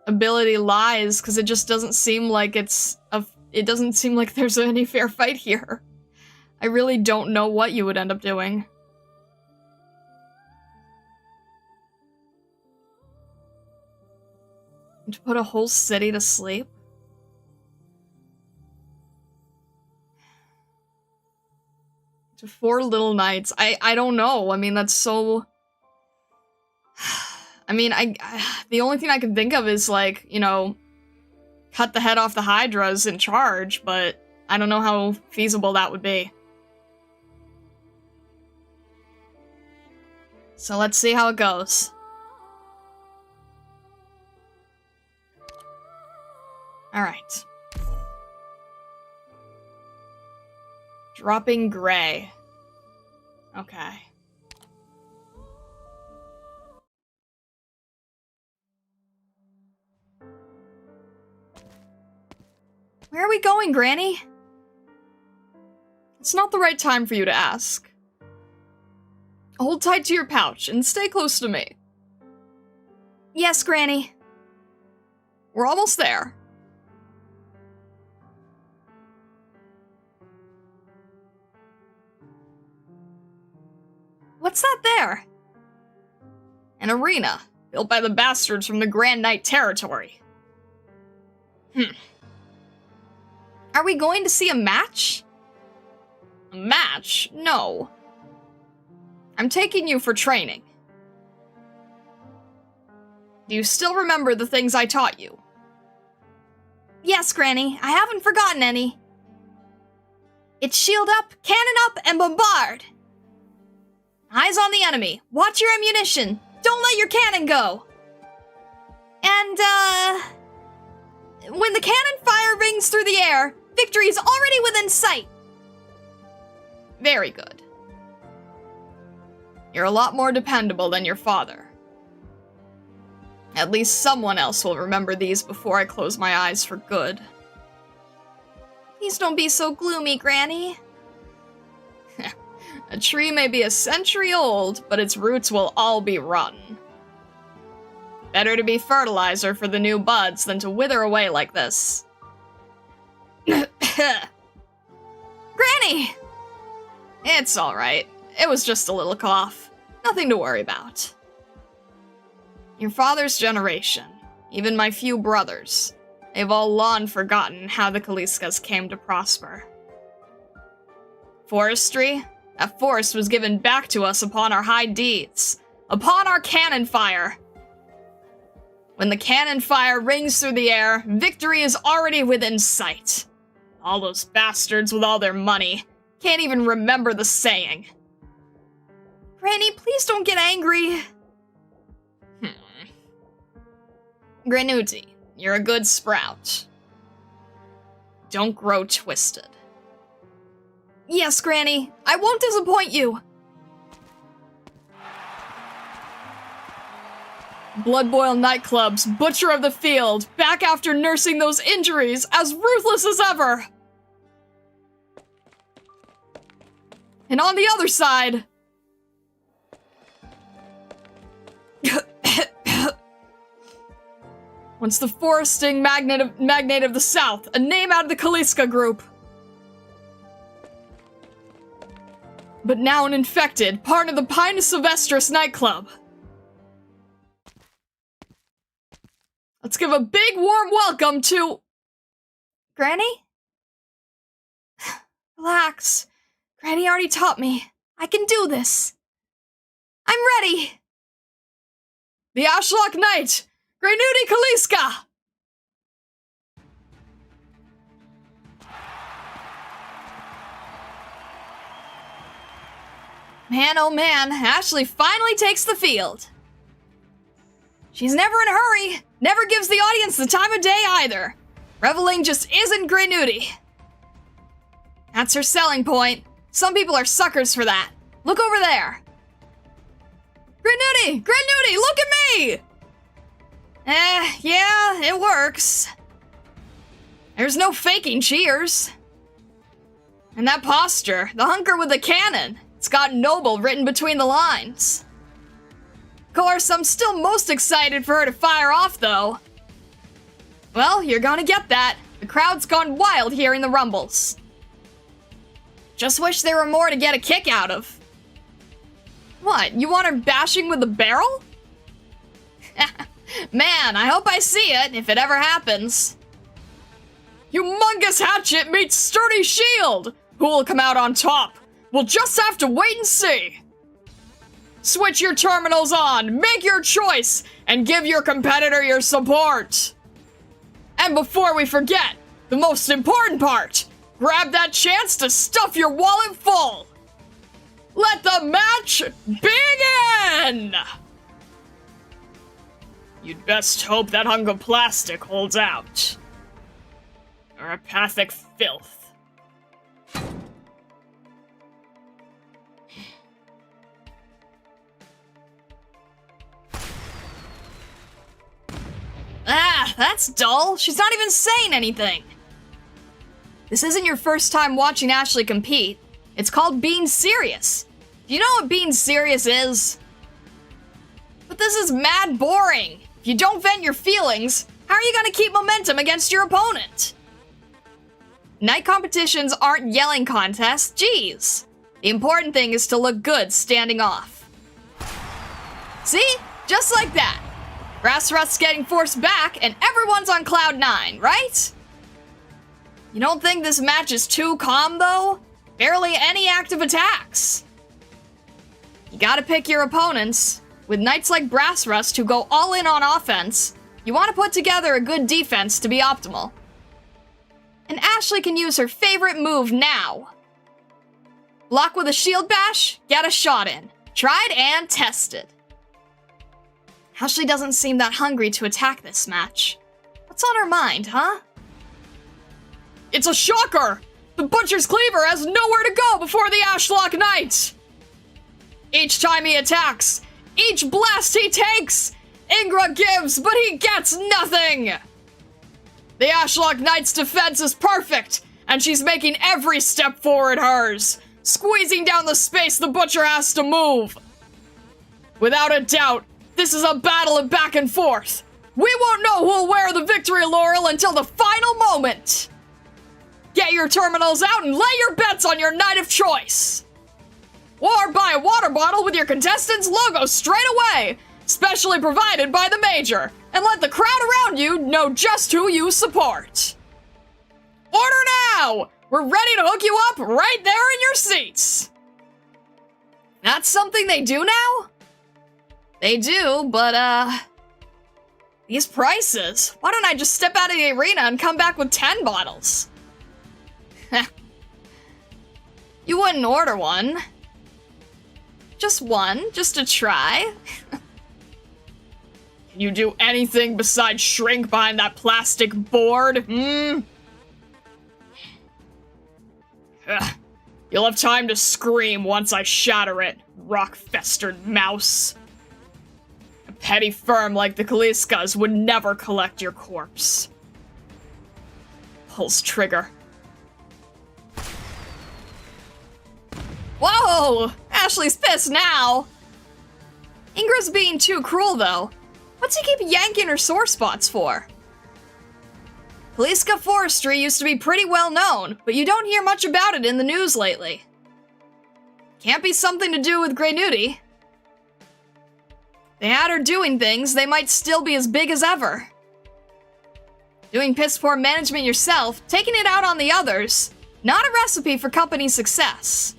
ability lies, because it just doesn't seem like it doesn't seem like there's any fair fight here. I really don't know what you would end up doing. To put a whole city to sleep? To 4 little knights. I don't know. I mean, that's so... I mean, the only thing I can think of is, like, you know, cut the head off the Hydras in charge, but I don't know how feasible that would be. So let's see how it goes. Alright. Dropping gray. Okay. Where are we going, Granny? It's not the right time for you to ask. Hold tight to your pouch and stay close to me. Yes, Granny. We're almost there. What's that there? An arena, built by the bastards from the Grand Knight territory. Are we going to see a match? A match? No. I'm taking you for training. Do you still remember the things I taught you? Yes, Granny, I haven't forgotten any. It's shield up, cannon up, and bombard! Eyes on the enemy. Watch your ammunition. Don't let your cannon go. And, when the cannon fire rings through the air, victory is already within sight. Very good. You're a lot more dependable than your father. At least someone else will remember these before I close my eyes for good. Please don't be so gloomy, Granny. A tree may be a century old, but its roots will all be rotten. Better to be fertilizer for the new buds than to wither away like this. Granny! It's alright. It was just a little cough. Nothing to worry about. Your father's generation, even my few brothers, they've all long forgotten how the Kaliskas came to prosper. Forestry? That forest was given back to us upon our high deeds, upon our cannon fire. When the cannon fire rings through the air, victory is already within sight. All those bastards with all their money Can't even remember the saying. Granny, please don't get angry. Granuti, you're a good sprout. Don't grow twisted. Yes, Granny, I won't disappoint you. Blood Boil Nightclubs, Butcher of the Field, back after nursing those injuries, as ruthless as ever. And on the other side... Once the foresting magnate of the South, a name out of the Kaliska group. But now an infected, part of the Pinus Sylvestris nightclub. Let's give a big warm welcome to... Granny? Relax. Granny already taught me. I can do this. I'm ready! The Ashlock Knight! Granuti Kaliska! Man, oh man, Ashley finally takes the field. She's never in a hurry, never gives the audience the time of day either. Reveling just isn't Granuti. That's her selling point. Some people are suckers for that. Look over there. Granuti! Granuti, look at me! Yeah, it works. There's no faking cheers. And that posture, the hunker with the cannon, it's got noble written between the lines. Of course, I'm still most excited for her to fire off, though. Well, you're gonna get that. The crowd's gone wild hearing the rumbles. Just wish there were more to get a kick out of. What, you want her bashing with the barrel? Man, I hope I see it, if it ever happens. Humongous hatchet meets sturdy shield! Who will come out on top? We'll just have to wait and see. Switch your terminals on, make your choice, and give your competitor your support. And before we forget, the most important part, grab that chance to stuff your wallet full. Let the match begin! You'd best hope that hunk of plastic holds out. Or apathic filth. Ah, that's dull. She's not even saying anything. This isn't your first time watching Ashley compete. It's called being serious. Do you know what being serious is? But this is mad boring. If you don't vent your feelings, how are you gonna keep momentum against your opponent? Night competitions aren't yelling contests, geez. The important thing is to look good standing off. See? Just like that. Brass Rust's getting forced back and everyone's on cloud 9, right? You don't think this match is too calm, though? Barely any active attacks. You gotta pick your opponents. With knights like Brass Rust who go all in on offense, you want to put together a good defense to be optimal. And Ashley can use her favorite move now. Block with a shield bash, get a shot in. Tried and tested. Ashley doesn't seem that hungry to attack this match. What's on her mind, huh? It's a shocker! The Butcher's Cleaver has nowhere to go before the Ashlock Knight! Each time he attacks, each blast he takes, Ingra gives, but he gets nothing! The Ashlock Knight's defense is perfect, and she's making every step forward hers, squeezing down the space the Butcher has to move. Without a doubt, this is a battle of back and forth. We won't know who'll wear the victory laurel until the final moment. Get your terminals out and lay your bets on your knight of choice. Or buy a water bottle with your contestant's logo straight away, specially provided by the Major, and let the crowd around you know just who you support. Order now! We're ready to hook you up right there in your seats. That's something they do now? They do, but these prices. Why don't I just step out of the arena and come back with 10 bottles? You ahead and order one. Just one, just to try. Can you do anything besides shrink behind that plastic board? You'll have time to scream once I shatter it, rock-festered mouse. A petty firm like the Kaliskas would never collect your corpse. Pulls trigger. Whoa! Ashley's pissed now! Ingra's being too cruel, though. What's he keep yanking her sore spots for? Kaliska Forestry used to be pretty well known, but you don't hear much about it in the news lately. Can't be something to do with Grey Nudie. They had her doing things, they might still be as big as ever. Doing piss poor management yourself, taking it out on the others, not a recipe for company success.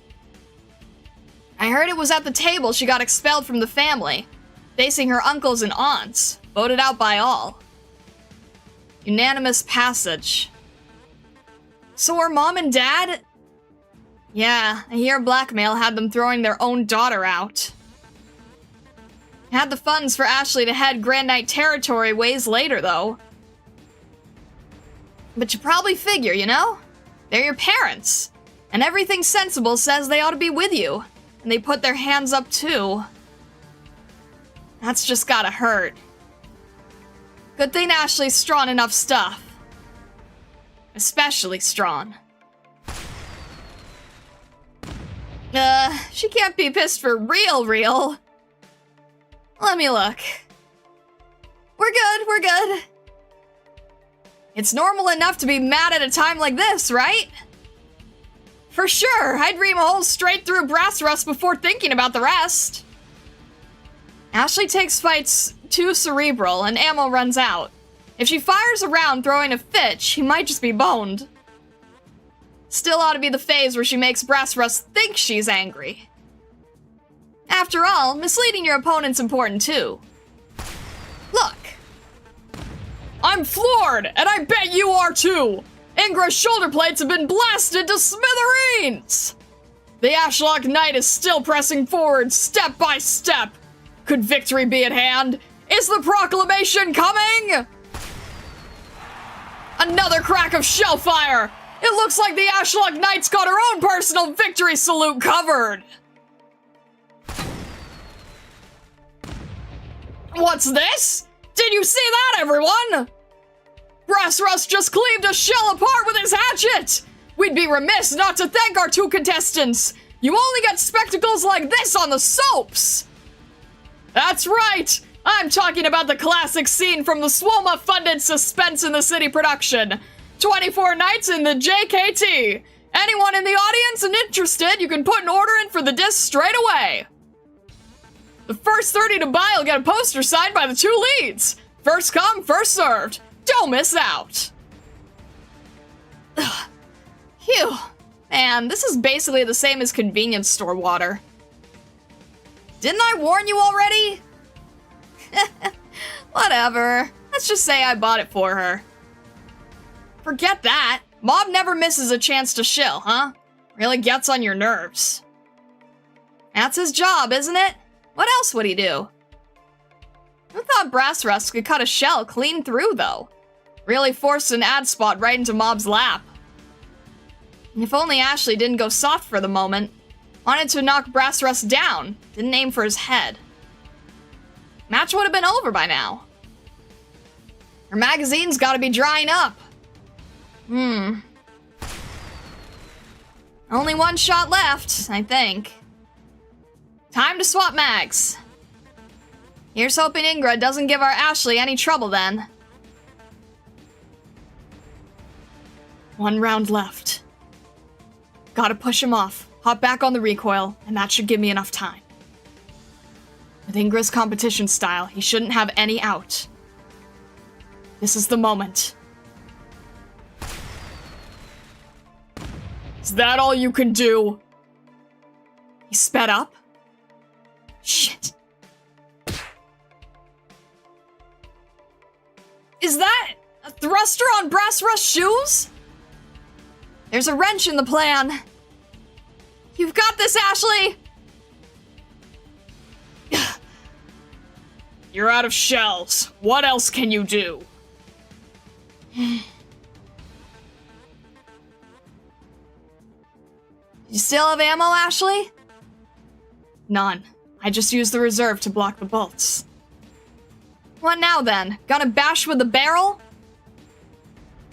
I heard it was at the table she got expelled from the family, facing her uncles and aunts, voted out by all. Unanimous passage. So are mom and dad? Yeah, I hear blackmail had them throwing their own daughter out. Had the funds for Ashley to head Grand Knight territory ways later, though. But you probably figure, you know? They're your parents, and everything sensible says they ought to be with you, and they put their hands up too. That's just gotta hurt. Good thing Ashley's strong enough stuff. Especially strong. She can't be pissed for real. Let me look. We're good. It's normal enough to be mad at a time like this, right? For sure, I'd ream a hole straight through Brass Rust before thinking about the rest. Ashley takes fights too cerebral and ammo runs out. If she fires around throwing a fit, she might just be boned. Still ought to be the phase where she makes Brass Rust think she's angry. After all, misleading your opponent's important too. Look. I'm floored, and I bet you are too! Ingra's shoulder plates have been blasted to smithereens! The Ashlock Knight is still pressing forward step by step. Could victory be at hand? Is the proclamation coming? Another crack of shellfire! It looks like the Ashlock Knight's got her own personal victory salute covered! What's this? Did you see that, everyone? Brass Rust just cleaved a shell apart with his hatchet! We'd be remiss not to thank our two contestants! You only get spectacles like this on the soaps! That's right! I'm talking about the classic scene from the Swoma-funded Suspense in the City production, 24 Nights in the JKT! Anyone in the audience and interested, you can put an order in for the disc straight away! The first 30 to buy will get a poster signed by the two leads! First come, first served! Don't miss out! Ugh. Phew. Man, this is basically the same as convenience store water. Didn't I warn you already? Whatever. Let's just say I bought it for her. Forget that. Mob never misses a chance to shill, huh? Really gets on your nerves. That's his job, isn't it? What else would he do? Who thought Brass Rust could cut a shell clean through, though? Really forced an ad spot right into Mob's lap. If only Ashley didn't go soft for the moment. Wanted to knock Brass Rust down. Didn't aim for his head. Match would have been over by now. Her magazine's gotta be drying up. Only one shot left, I think. Time to swap mags. Here's hoping Ingra doesn't give our Ashley any trouble then. One round left. Gotta push him off, hop back on the recoil, and that should give me enough time. With Ingra's competition style, he shouldn't have any out. This is the moment. Is that all you can do? He sped up? Shit. Is that a thruster on Brass Rust's shoes? There's a wrench in the plan. You've got this, Ashley! You're out of shells. What else can you do? You still have ammo, Ashley? None. I just used the reserve to block the bolts. What now, then? Gonna bash with the barrel?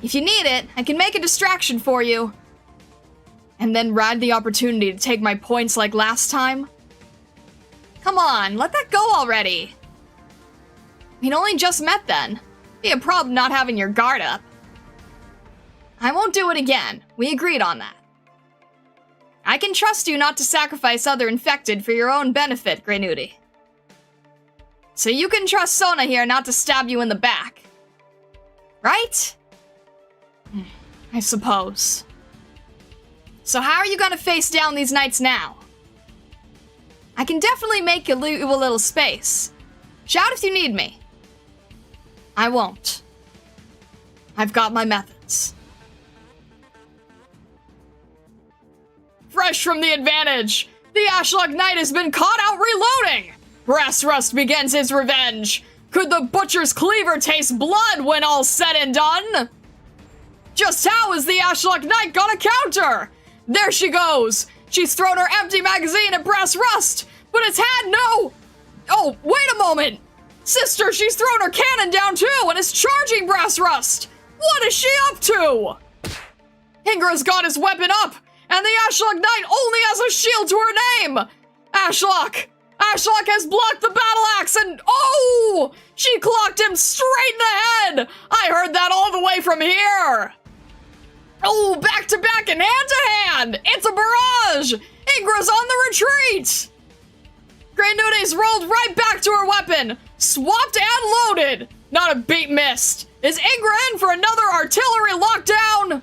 If you need it, I can make a distraction for you. And then ride the opportunity to take my points like last time? Come on, let that go already. We'd only just met then. Be a problem not having your guard up. I won't do it again. We agreed on that. I can trust you not to sacrifice other infected for your own benefit, Greynuti. So you can trust Sona here not to stab you in the back. Right? I suppose. So how are you gonna face down these knights now? I can definitely make you a little space. Shout if you need me. I won't. I've got my methods. Fresh from the advantage, the Ashlock Knight has been caught out reloading! Brass Rust begins his revenge. Could the Butcher's Cleaver taste blood when all's said and done? Just how is the Ashlock Knight gonna counter? There she goes! She's thrown her empty magazine at Brass Rust, but it's had no... Oh, wait a moment! Sister, she's thrown her cannon down too and is charging Brass Rust! What is she up to? Ingra's got his weapon up, and the Ashlock Knight only has a shield to her name! Ashlock! Ashlock has blocked the battle axe and... Oh! She clocked him straight in the head! I heard that all the way from here! Oh, back to back and hand to hand! It's a barrage! Ingra's on the retreat! Greynuti's rolled right back to her weapon, swapped and loaded! Not a beat missed! Is Ingra in for another artillery lockdown?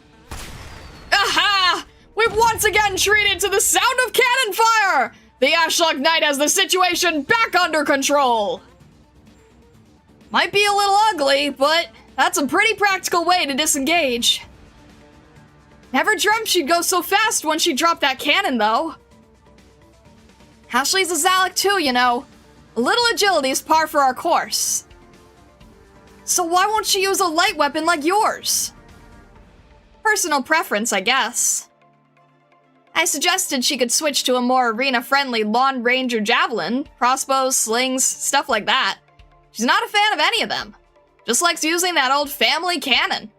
Aha! We've once again treated to the sound of cannon fire! The Ashlock Knight has the situation back under control! Might be a little ugly, but that's a pretty practical way to disengage. Never dreamt she'd go so fast when she dropped that cannon, though. Ashley's a Zalek too, you know. A little agility is par for our course. So why won't she use a light weapon like yours? Personal preference, I guess. I suggested she could switch to a more arena-friendly Lawn Ranger javelin, crossbows, slings, stuff like that. She's not a fan of any of them. Just likes using that old family cannon.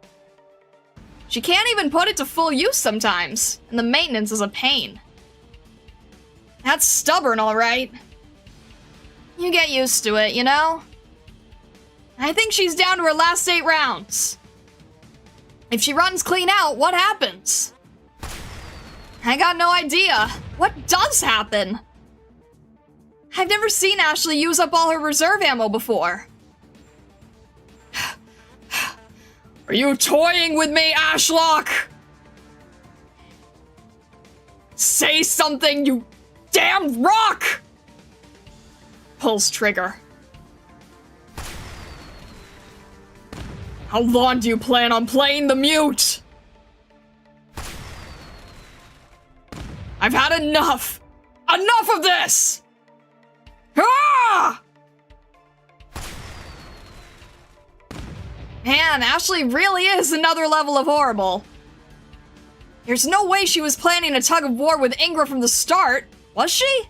She can't even put it to full use sometimes, and the maintenance is a pain. That's stubborn, all right. You get used to it, you know? I think she's down to her last 8 rounds. If she runs clean out, what happens? I got no idea. What does happen? I've never seen Ashley use up all her reserve ammo before. Are you toying with me, Ashlock? Say something, you damn rock! Pulls trigger. How long do you plan on playing the mute? I've had enough! Enough of this! Ah! Man, Ashley really is another level of horrible. There's no way she was planning a tug of war with Ingra from the start, was she?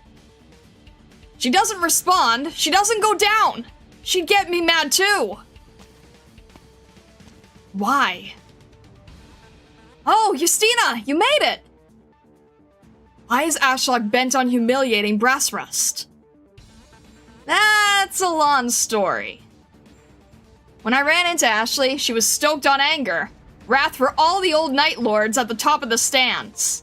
She doesn't respond, she doesn't go down. She'd get me mad too. Why? Oh, Eustina, you made it! Why is Ashlock bent on humiliating Brass Rust? That's a long story. When I ran into Ashley, she was stoked on anger. Wrath for all the old Night Lords at the top of the stands.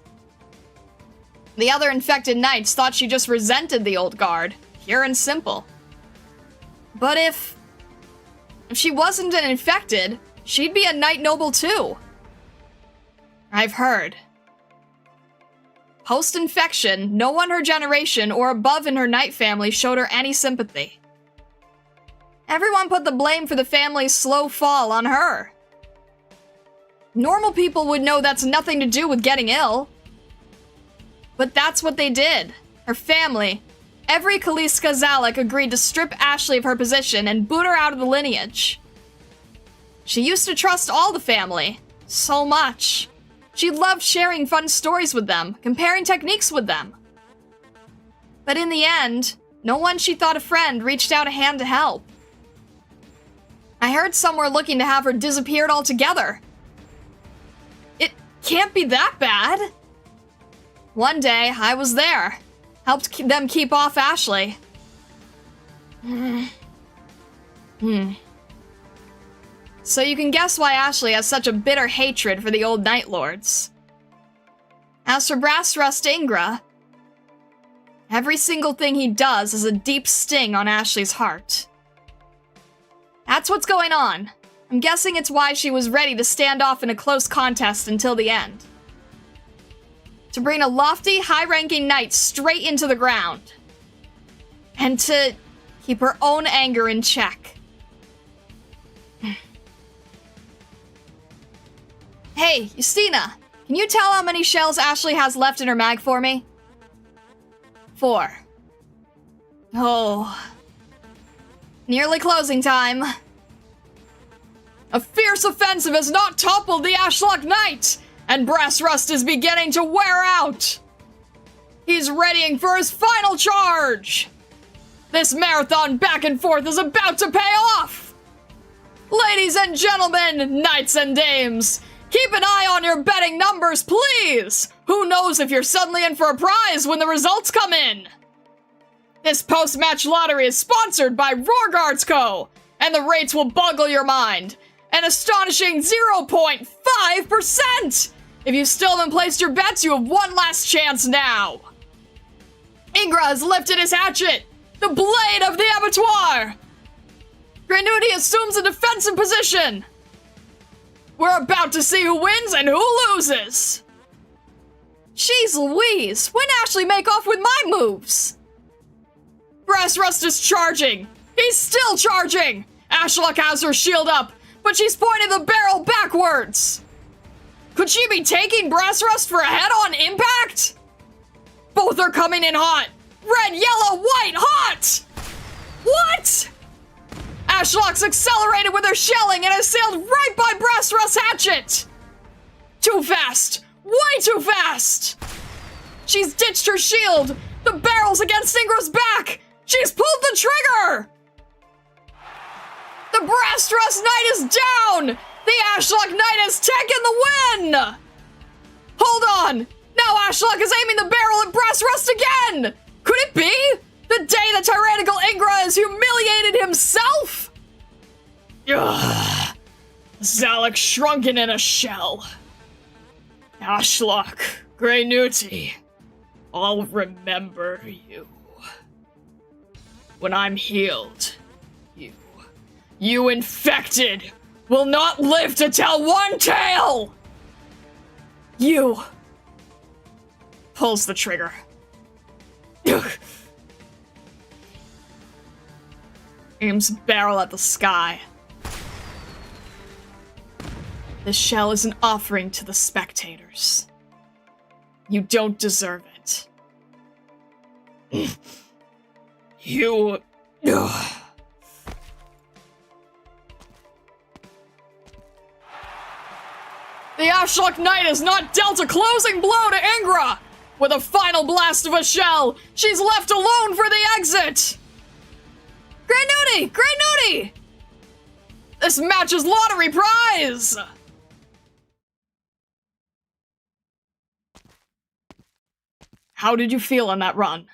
The other infected knights thought she just resented the old guard. Pure and simple. But if she wasn't an infected, she'd be a Knight Noble too. I've heard. Post-infection, no one her generation or above in her Knight family showed her any sympathy. Everyone put the blame for the family's slow fall on her. Normal people would know that's nothing to do with getting ill. But that's what they did. Her family. Every Kaliska Zalek agreed to strip Ashley of her position and boot her out of the lineage. She used to trust all the family. So much. She loved sharing fun stories with them, comparing techniques with them. But in the end, no one she thought a friend reached out a hand to help. I heard some were looking to have her disappeared altogether. It can't be that bad. One day, I was there. Helped them keep off Ashley. So you can guess why Ashley has such a bitter hatred for the old Night Lords. As for Brass Rust Ingra, every single thing he does is a deep sting on Ashley's heart. That's what's going on. I'm guessing it's why she was ready to stand off in a close contest until the end. To bring a lofty, high-ranking knight straight into the ground. And to keep her own anger in check. Hey, Eustina, can you tell how many shells Ashley has left in her mag for me? 4. Oh. Nearly closing time. A fierce offensive has not toppled the Ashlock Knight, and Brass Rust is beginning to wear out. He's readying for his final charge. This marathon back and forth is about to pay off. Ladies and gentlemen, knights and dames, keep an eye on your betting numbers, please! Who knows if you're suddenly in for a prize when the results come in? This post-match lottery is sponsored by Rorgard's Co., and the rates will boggle your mind. An astonishing 0.5%! If you still haven't placed your bets, you have one last chance now. Ingra has lifted his hatchet, the blade of the abattoir. Granuti assumes a defensive position. We're about to see who wins and who loses. Jeez Louise, when Ashley make off with my moves? Brass Rust is charging. He's still charging. Ashlock has her shield up, but she's pointing the barrel backwards. Could she be taking Brass Rust for a head-on impact? Both are coming in hot. Red, yellow, white, hot! What? Ashlock's accelerated with her shelling and has sailed right by Brass Rust's hatchet! Too fast! Way too fast! She's ditched her shield! The barrel's against Ingra's back! She's pulled the trigger! The Brass Rust Knight is down! The Ashlock Knight has taken the win! Hold on! Now Ashlock is aiming the barrel at Brass Rust again! Could it be? The day the tyrannical Ingra has humiliated himself? Ugh. Zalek shrunken in a shell. Ashlock, Granuti, I'll remember you. When I'm healed, you infected, will not live to tell one tale! You. Pulls the trigger. Aims barrel at the sky. This shell is an offering to the spectators. You don't deserve it. You... The Ashlock Knight has not dealt a closing blow to Ingra! With a final blast of a shell, she's left alone for the exit! Granuti! Granuti! This match's lottery prize! How did you feel on that run?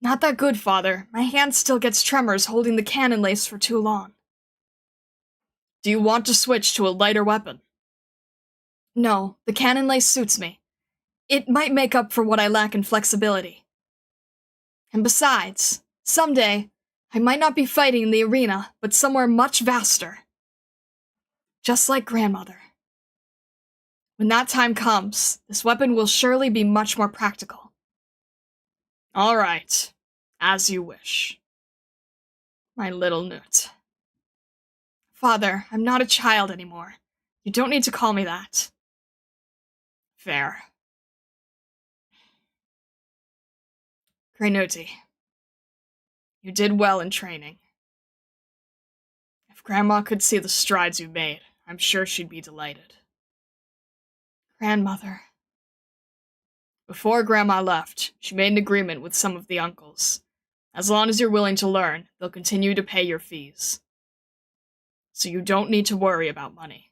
Not that good, Father. My hand still gets tremors holding the cannon lace for too long. Do you want to switch to a lighter weapon? No, the cannon lace suits me. It might make up for what I lack in flexibility. And besides, someday, I might not be fighting in the arena, but somewhere much vaster. Just like grandmother. When that time comes, this weapon will surely be much more practical. All right, as you wish. My little newt. Father, I'm not a child anymore. You don't need to call me that. Fair. Greynuti, you did well in training. If Grandma could see the strides you've made, I'm sure she'd be delighted. Grandmother. Before Grandma left, she made an agreement with some of the uncles. As long as you're willing to learn, they'll continue to pay your fees. So you don't need to worry about money.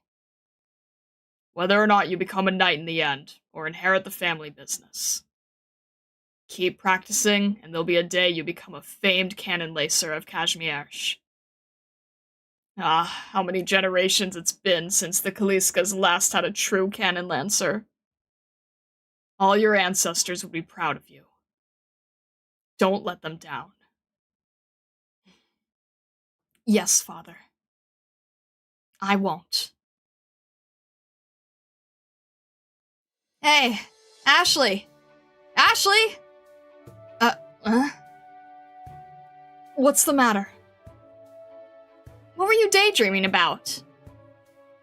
Whether or not you become a knight in the end, or inherit the family business. Keep practicing, and there'll be a day you become a famed cannon lacer of Kazimierz. Ah, how many generations it's been since the Kaliskas last had a true cannon lancer. All your ancestors would be proud of you. Don't let them down. Yes, Father. I won't. Hey, Ashley! Ashley! What's the matter? What were you daydreaming about?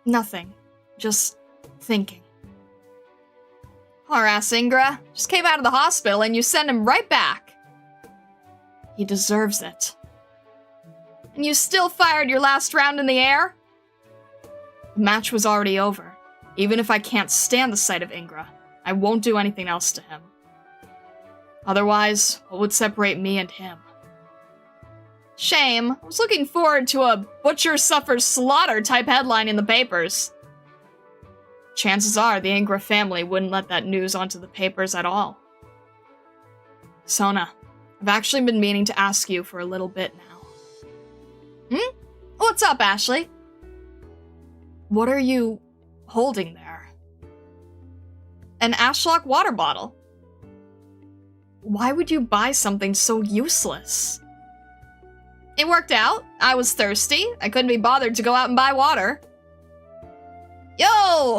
Nothing. Just thinking. Poor ass Ingra. Just came out of the hospital and you send him right back. He deserves it. And you still fired your last round in the air? The match was already over. Even if I can't stand the sight of Ingra, I won't do anything else to him. Otherwise, what would separate me and him? Shame. I was looking forward to a butcher suffers slaughter type headline in the papers. Chances are the Ingra family wouldn't let that news onto the papers at all. Sona, I've actually been meaning to ask you for a little bit now. What's up, Ashley? What are you holding there? An Ashlock water bottle. Why would you buy something so useless? It worked out. I was thirsty. I couldn't be bothered to go out and buy water. Yo!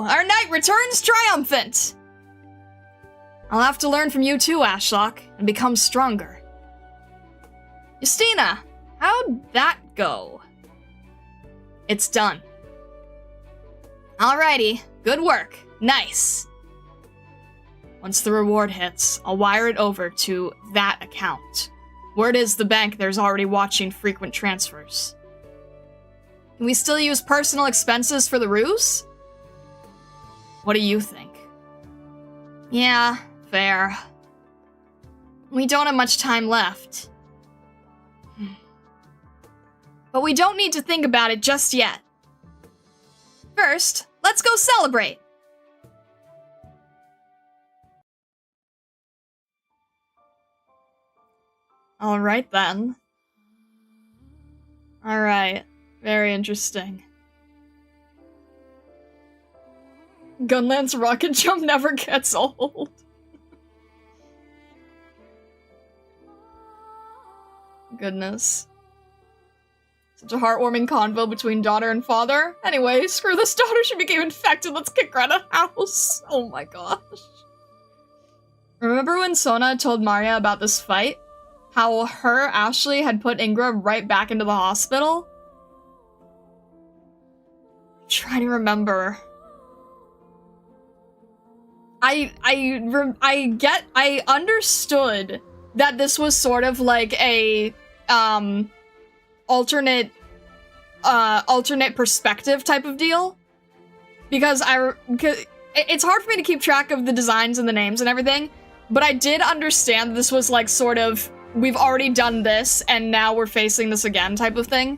Our knight returns triumphant! I'll have to learn from you too, Ashlock, and become stronger. Eustina, how'd that go? It's done. Alrighty, good work. Nice. Once the reward hits, I'll wire it over to that account. Word is the bank there's already watching frequent transfers. Can we still use personal expenses for the ruse? What do you think? Yeah, fair. We don't have much time left. But we don't need to think about it just yet. First, let's go celebrate! Alright then. Alright, very interesting. Gunlance rocket jump never gets old. Goodness. Such a heartwarming convo between daughter and father. Anyway, screw this daughter, she became infected, let's kick her out of the house. Oh my gosh. Remember when Sona told Maria about this fight? How her, Ashley, had put Ingra right back into the hospital? I'm trying to remember. I understood that this was sort of like a, alternate perspective type of deal. Because it's hard for me to keep track of the designs and the names and everything, but I did understand that this was like sort of, we've already done this and now we're facing this again type of thing.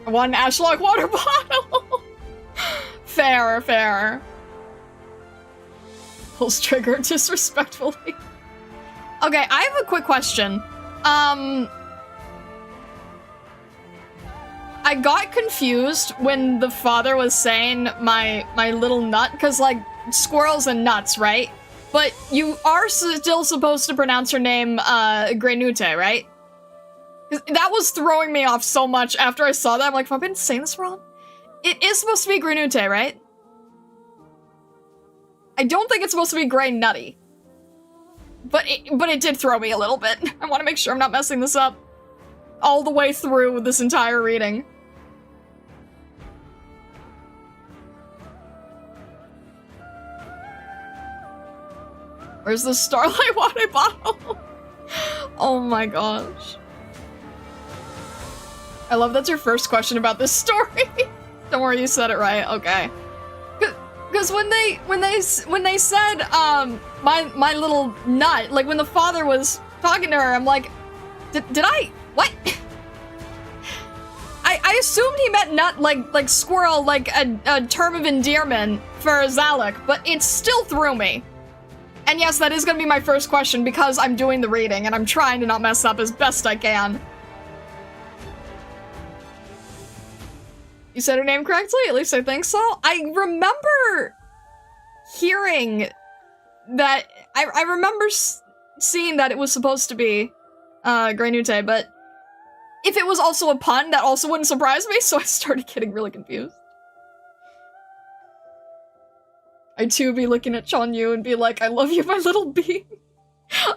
One Ashlock water bottle! Fair, fair. Pulls trigger disrespectfully. Okay, I have a quick question. I got confused when the father was saying my little nut, because, like, squirrels and nuts, right? But you are still supposed to pronounce her name, Greynuti, right? That was throwing me off so much after I saw that. I'm like, have I been saying this wrong? It is supposed to be Greynuti, right? I don't think it's supposed to be Grey Nutty. But it did throw me a little bit. I want to make sure I'm not messing this up all the way through this entire reading. Where's the Starlight water bottle? Oh my gosh. I love that's your first question about this story. Don't worry, you said it right. Okay. Because when they said my little nut, like when the father was talking to her, I'm like, did I what? I assumed he meant nut like squirrel, like a term of endearment for Zalek, but it still threw me. And yes, that is gonna be my first question because I'm doing the reading and I'm trying to not mess up as best I can. You said her name correctly? At least I think so. I remember hearing that. I remember seeing that it was supposed to be Granute, but if it was also a pun, that also wouldn't surprise me, so I started getting really confused. I'd too be looking at Chonyu and be like, I love you, my little bee.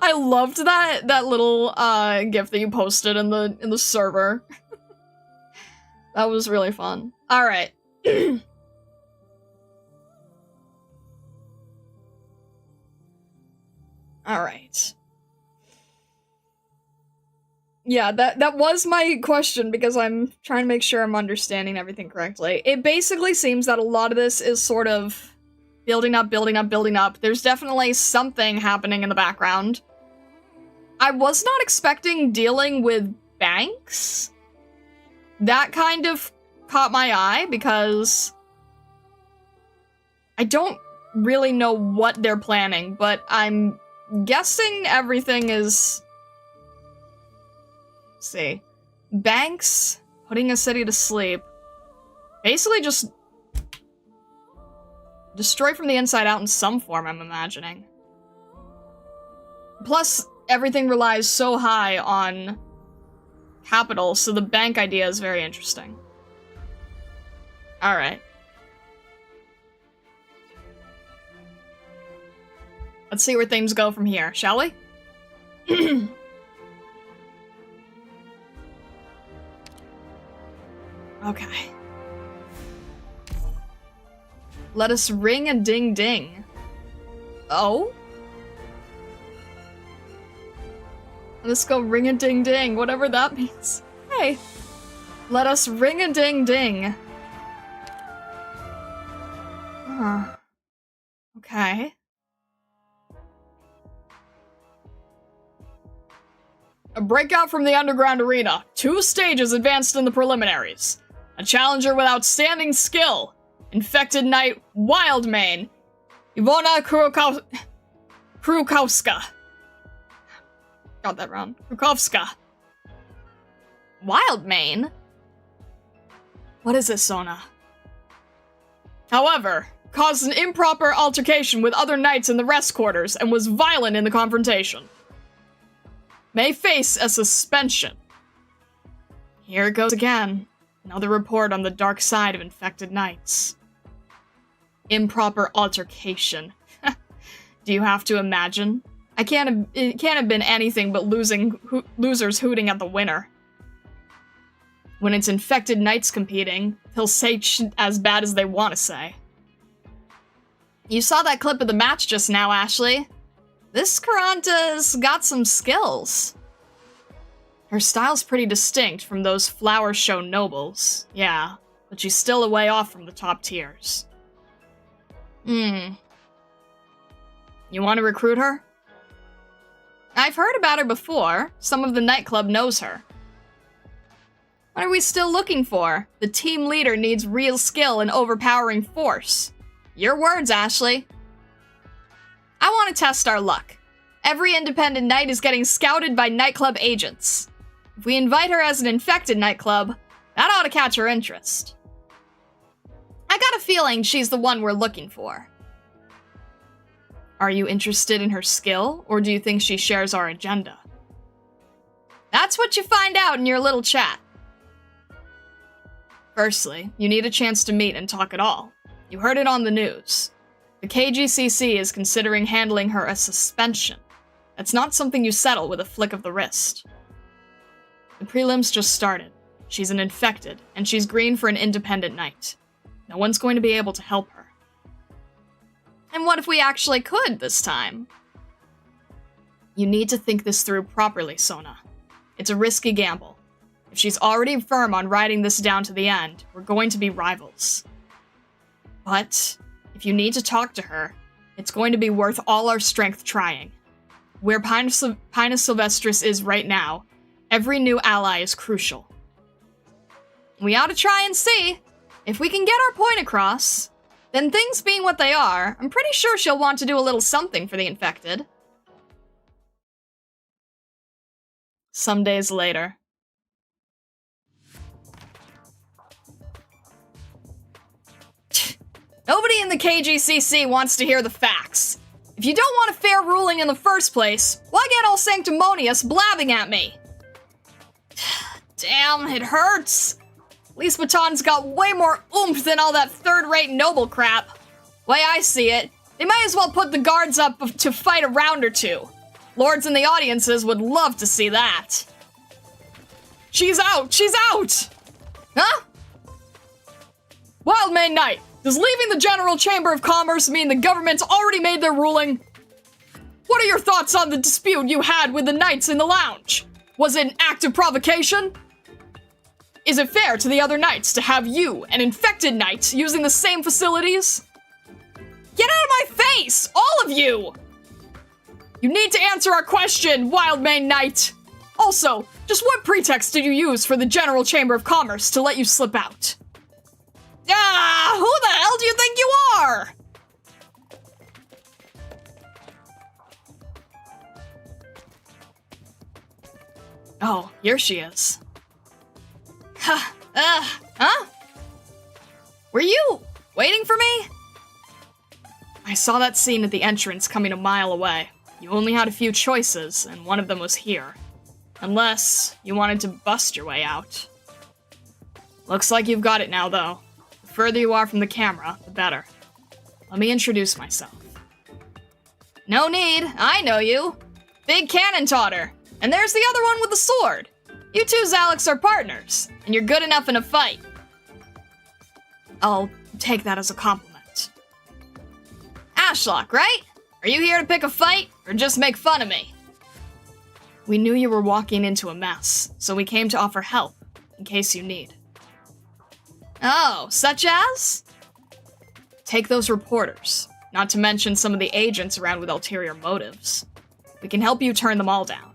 I loved that little gif that you posted in the server. That was really fun. Alright. Alright. Yeah, that was my question because I'm trying to make sure I'm understanding everything correctly. It basically seems that a lot of this is sort of building up, building up, building up. There's definitely something happening in the background. I was not expecting dealing with banks. That kind of caught my eye because I don't really know what they're planning, but I'm guessing everything is... Let's see. Banks, putting a city to sleep. Basically just destroy from the inside out in some form, I'm imagining. Plus, everything relies so high on capital, so the bank idea is very interesting. Alright. Let's see where things go from here, shall we? Okay. Let us ring a ding ding. Oh? Let's go ring a ding ding, whatever that means. Hey. Let us ring a ding ding. Huh. Okay. A breakout from the underground arena. 2 stages advanced in the preliminaries. A challenger with outstanding skill. Infected Knight Wildmane. Ivona Krukowska. Got that wrong. Krukowska. Wildmane? What is this, Sona? However, caused an improper altercation with other knights in the rest quarters and was violent in the confrontation. May face a suspension. Here it goes again. Another report on the dark side of infected knights. Improper altercation. Do you have to imagine? It can't have been anything but losers hooting at the winner. When it's infected knights competing, they'll say as bad as they want to say. You saw that clip of the match just now, Ashley. This Karanta's got some skills. Her style's pretty distinct from those flower show nobles. Yeah, but she's still a way off from the top tiers. You want to recruit her? I've heard about her before. Some of the nightclub knows her. What are we still looking for? The team leader needs real skill and overpowering force. Your words, Ashley. I want to test our luck. Every independent knight is getting scouted by nightclub agents. If we invite her as an infected nightclub, that ought to catch her interest. I got a feeling she's the one we're looking for. Are you interested in her skill, or do you think she shares our agenda? That's what you find out in your little chat. Firstly, you need a chance to meet and talk it all. You heard it on the news. The KGCC is considering handling her a suspension. That's not something you settle with a flick of the wrist. The prelims just started. She's an infected, and she's green for an independent knight. No one's going to be able to help her. And what if we actually could this time? You need to think this through properly, Sona. It's a risky gamble. If she's already firm on riding this down to the end, we're going to be rivals. But if you need to talk to her, it's going to be worth all our strength trying. Where Pinus Sylvestris is right now, every new ally is crucial. We ought to try and see. If we can get our point across, then things being what they are, I'm pretty sure she'll want to do a little something for the infected. Some days later. Nobody in the KGCC wants to hear the facts. If you don't want a fair ruling in the first place, why get all sanctimonious blabbing at me? Damn, it hurts. At least Baton's got way more oomph than all that third-rate noble crap. Way I see it, they might as well put the guards up to fight a round or two. Lords in the audiences would love to see that. She's out! She's out! Huh? Wildmane Knight, does leaving the General Chamber of Commerce mean the government's already made their ruling? What are your thoughts on the dispute you had with the knights in the lounge? Was it an act of provocation? Is it fair to the other knights to have you, an infected knight, using the same facilities? Get out of my face! All of you! You need to answer our question, Wildmane Knight! Also, just what pretext did you use for the General Chamber of Commerce to let you slip out? Ah! Who the hell do you think you are? Oh, here she is. Huh? Were you waiting for me? I saw that scene at the entrance coming a mile away. You only had a few choices, and one of them was here. Unless you wanted to bust your way out. Looks like you've got it now, though. The further you are from the camera, the better. Let me introduce myself. No need, I know you. Big Cannon Totter. And there's the other one with the sword. You two Zalix are partners, and you're good enough in a fight. I'll take that as a compliment. Ashlock, right? Are you here to pick a fight, or just make fun of me? We knew you were walking into a mess, so we came to offer help, in case you need. Oh, such as? Take those reporters, not to mention some of the agents around with ulterior motives. We can help you turn them all down.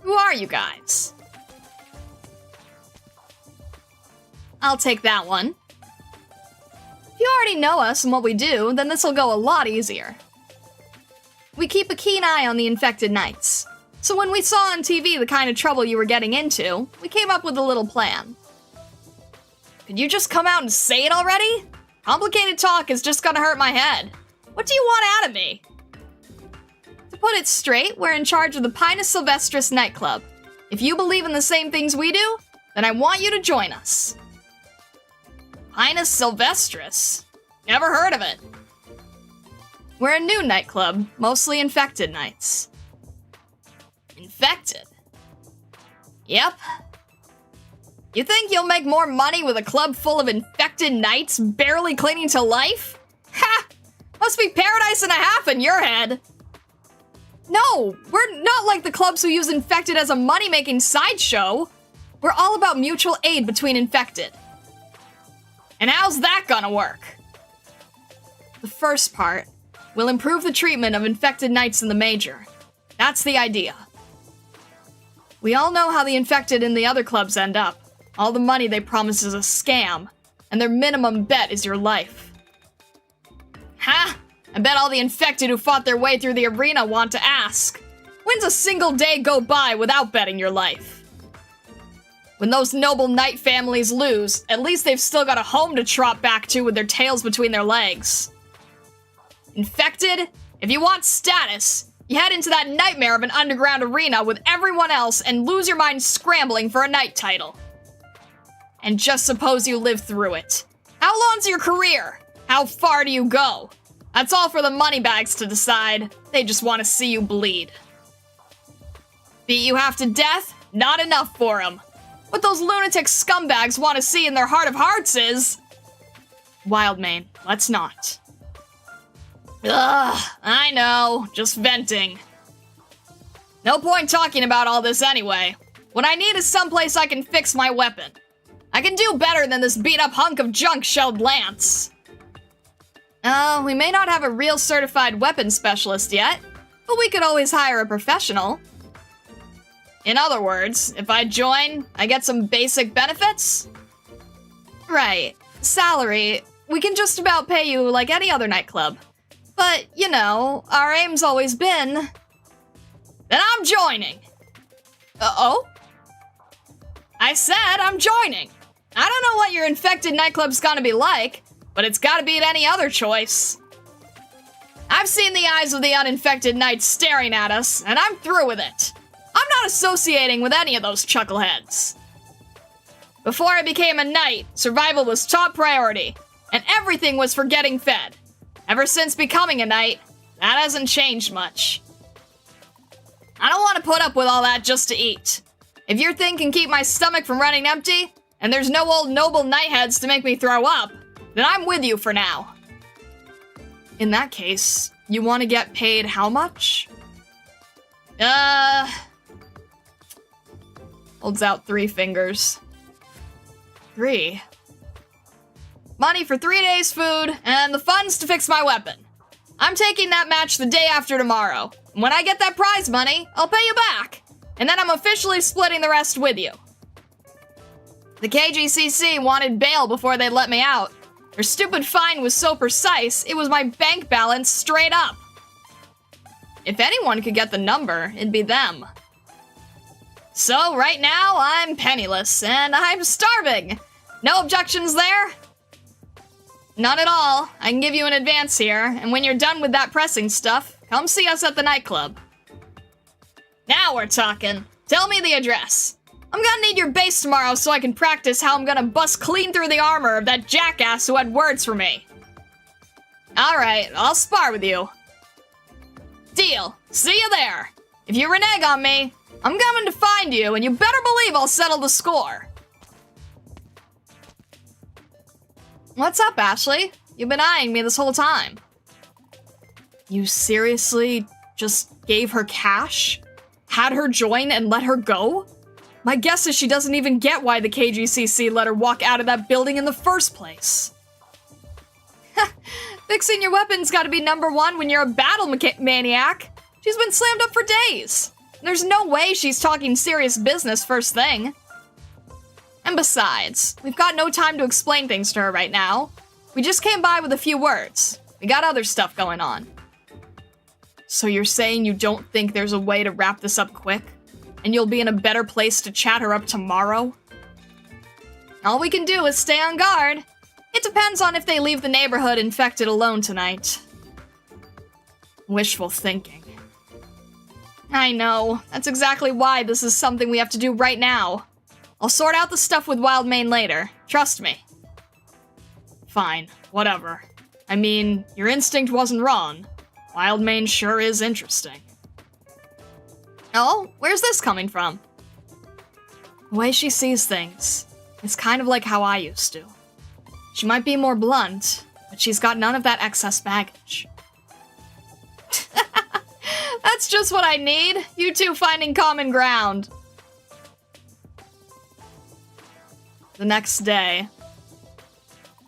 Who are you guys? I'll take that one. If you already know us and what we do, then this'll go a lot easier. We keep a keen eye on the infected knights. So when we saw on TV the kind of trouble you were getting into, we came up with a little plan. Could you just come out and say it already? Complicated talk is just gonna hurt my head. What do you want out of me? To put it straight, we're in charge of the Pinus Sylvestris nightclub. If you believe in the same things we do, then I want you to join us. Pinus Sylvestris? Never heard of it. We're a new nightclub, mostly infected knights. Infected? Yep. You think you'll make more money with a club full of infected knights barely clinging to life? Ha! Must be paradise and a half in your head. No, we're not like the clubs who use infected as a money-making sideshow. We're all about mutual aid between infected. And how's that gonna work? The first part will improve the treatment of infected knights in the Major. That's the idea. We all know how the infected in the other clubs end up. All the money they promise is a scam, and their minimum bet is your life. Ha! I bet all the infected who fought their way through the arena want to ask, when's a single day go by without betting your life? When those noble knight families lose, at least they've still got a home to trot back to with their tails between their legs. Infected? If you want status, you head into that nightmare of an underground arena with everyone else and lose your mind scrambling for a knight title. And just suppose you live through it. How long's your career? How far do you go? That's all for the moneybags to decide. They just want to see you bleed. Beat you half to death? Not enough for them. What those lunatic scumbags want to see in their heart of hearts is... Wildmane, let's not. Ugh, I know, just venting. No point talking about all this anyway. What I need is someplace I can fix my weapon. I can do better than this beat-up hunk of junk-shelled lance. We may not have a real certified weapons specialist yet, but we could always hire a professional. In other words, if I join, I get some basic benefits? Right. Salary, we can just about pay you like any other nightclub. But, you know, our aim's always been... Then I'm joining! Uh-oh? I said I'm joining! I don't know what your infected nightclub's gonna be like, but it's gotta beat any other choice. I've seen the eyes of the uninfected knights staring at us, and I'm through with it. I'm not associating with any of those chuckleheads. Before I became a knight, survival was top priority, and everything was for getting fed. Ever since becoming a knight, that hasn't changed much. I don't want to put up with all that just to eat. If your thing can keep my stomach from running empty, and there's no old noble knightheads to make me throw up, then I'm with you for now. In that case, you want to get paid how much? Holds out 3 fingers. 3. Money for 3 days' food, and the funds to fix my weapon. I'm taking that match the day after tomorrow. And when I get that prize money, I'll pay you back. And then I'm officially splitting the rest with you. The KGCC wanted bail before they'd let me out. Their stupid fine was so precise, it was my bank balance straight up. If anyone could get the number, it'd be them. So right now, I'm penniless, and I'm starving. No objections there? None at all. I can give you an advance here, and when you're done with that pressing stuff, come see us at the nightclub. Now we're talking. Tell me the address. I'm gonna need your base tomorrow so I can practice how I'm gonna bust clean through the armor of that jackass who had words for me. Alright, I'll spar with you. Deal. See you there. If you renege on me, I'm coming to find you, and you better believe I'll settle the score. What's up, Ashley? You've been eyeing me this whole time. You seriously just gave her cash? Had her join and let her go? My guess is she doesn't even get why the KGCC let her walk out of that building in the first place. Fixing your weapon's gotta be #1 when you're a battle maniac. She's been slammed up for days. There's no way she's talking serious business first thing. And besides, we've got no time to explain things to her right now. We just came by with a few words. We got other stuff going on. So you're saying you don't think there's a way to wrap this up quick? And you'll be in a better place to chat her up tomorrow? All we can do is stay on guard. It depends on if they leave the neighborhood infected alone tonight. Wishful thinking. I know. That's exactly why this is something we have to do right now. I'll sort out the stuff with Wildmane later. Trust me. Fine. Whatever. I mean, your instinct wasn't wrong. Wildmane sure is interesting. Oh, where's this coming from? The way she sees things. It's kind of like how I used to. She might be more blunt, but she's got none of that excess baggage. That's just what I need. You two finding common ground. The next day,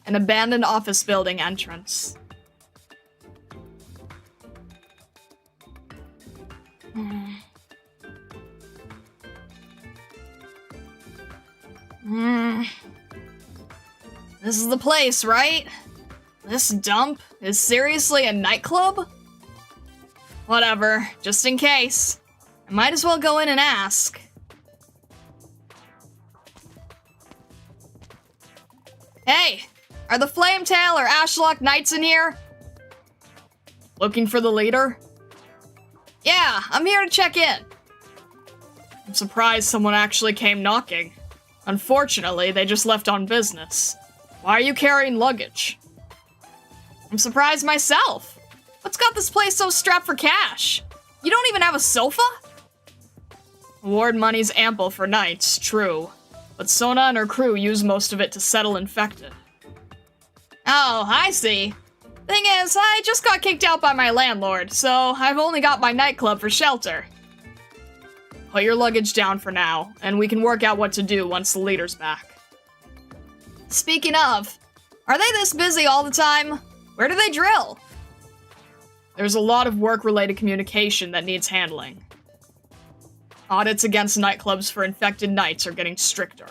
an abandoned office building entrance. This is the place, right? This dump is seriously a nightclub? Whatever, just in case. I might as well go in and ask. Hey, are the Flametail or Ashlock Knights in here? Looking for the leader? Yeah, I'm here to check in. I'm surprised someone actually came knocking. Unfortunately, they just left on business. Why are you carrying luggage? I'm surprised myself. What's got this place so strapped for cash? You don't even have a sofa? Award money's ample for knights, true. But Sona and her crew use most of it to settle infected. Oh, I see. Thing is, I just got kicked out by my landlord, so I've only got my nightclub for shelter. put your luggage down for now, and we can work out what to do once the leader's back. Speaking of, are they this busy all the time? Where do they drill? There's a lot of work-related communication that needs handling. Audits against nightclubs for infected knights are getting stricter.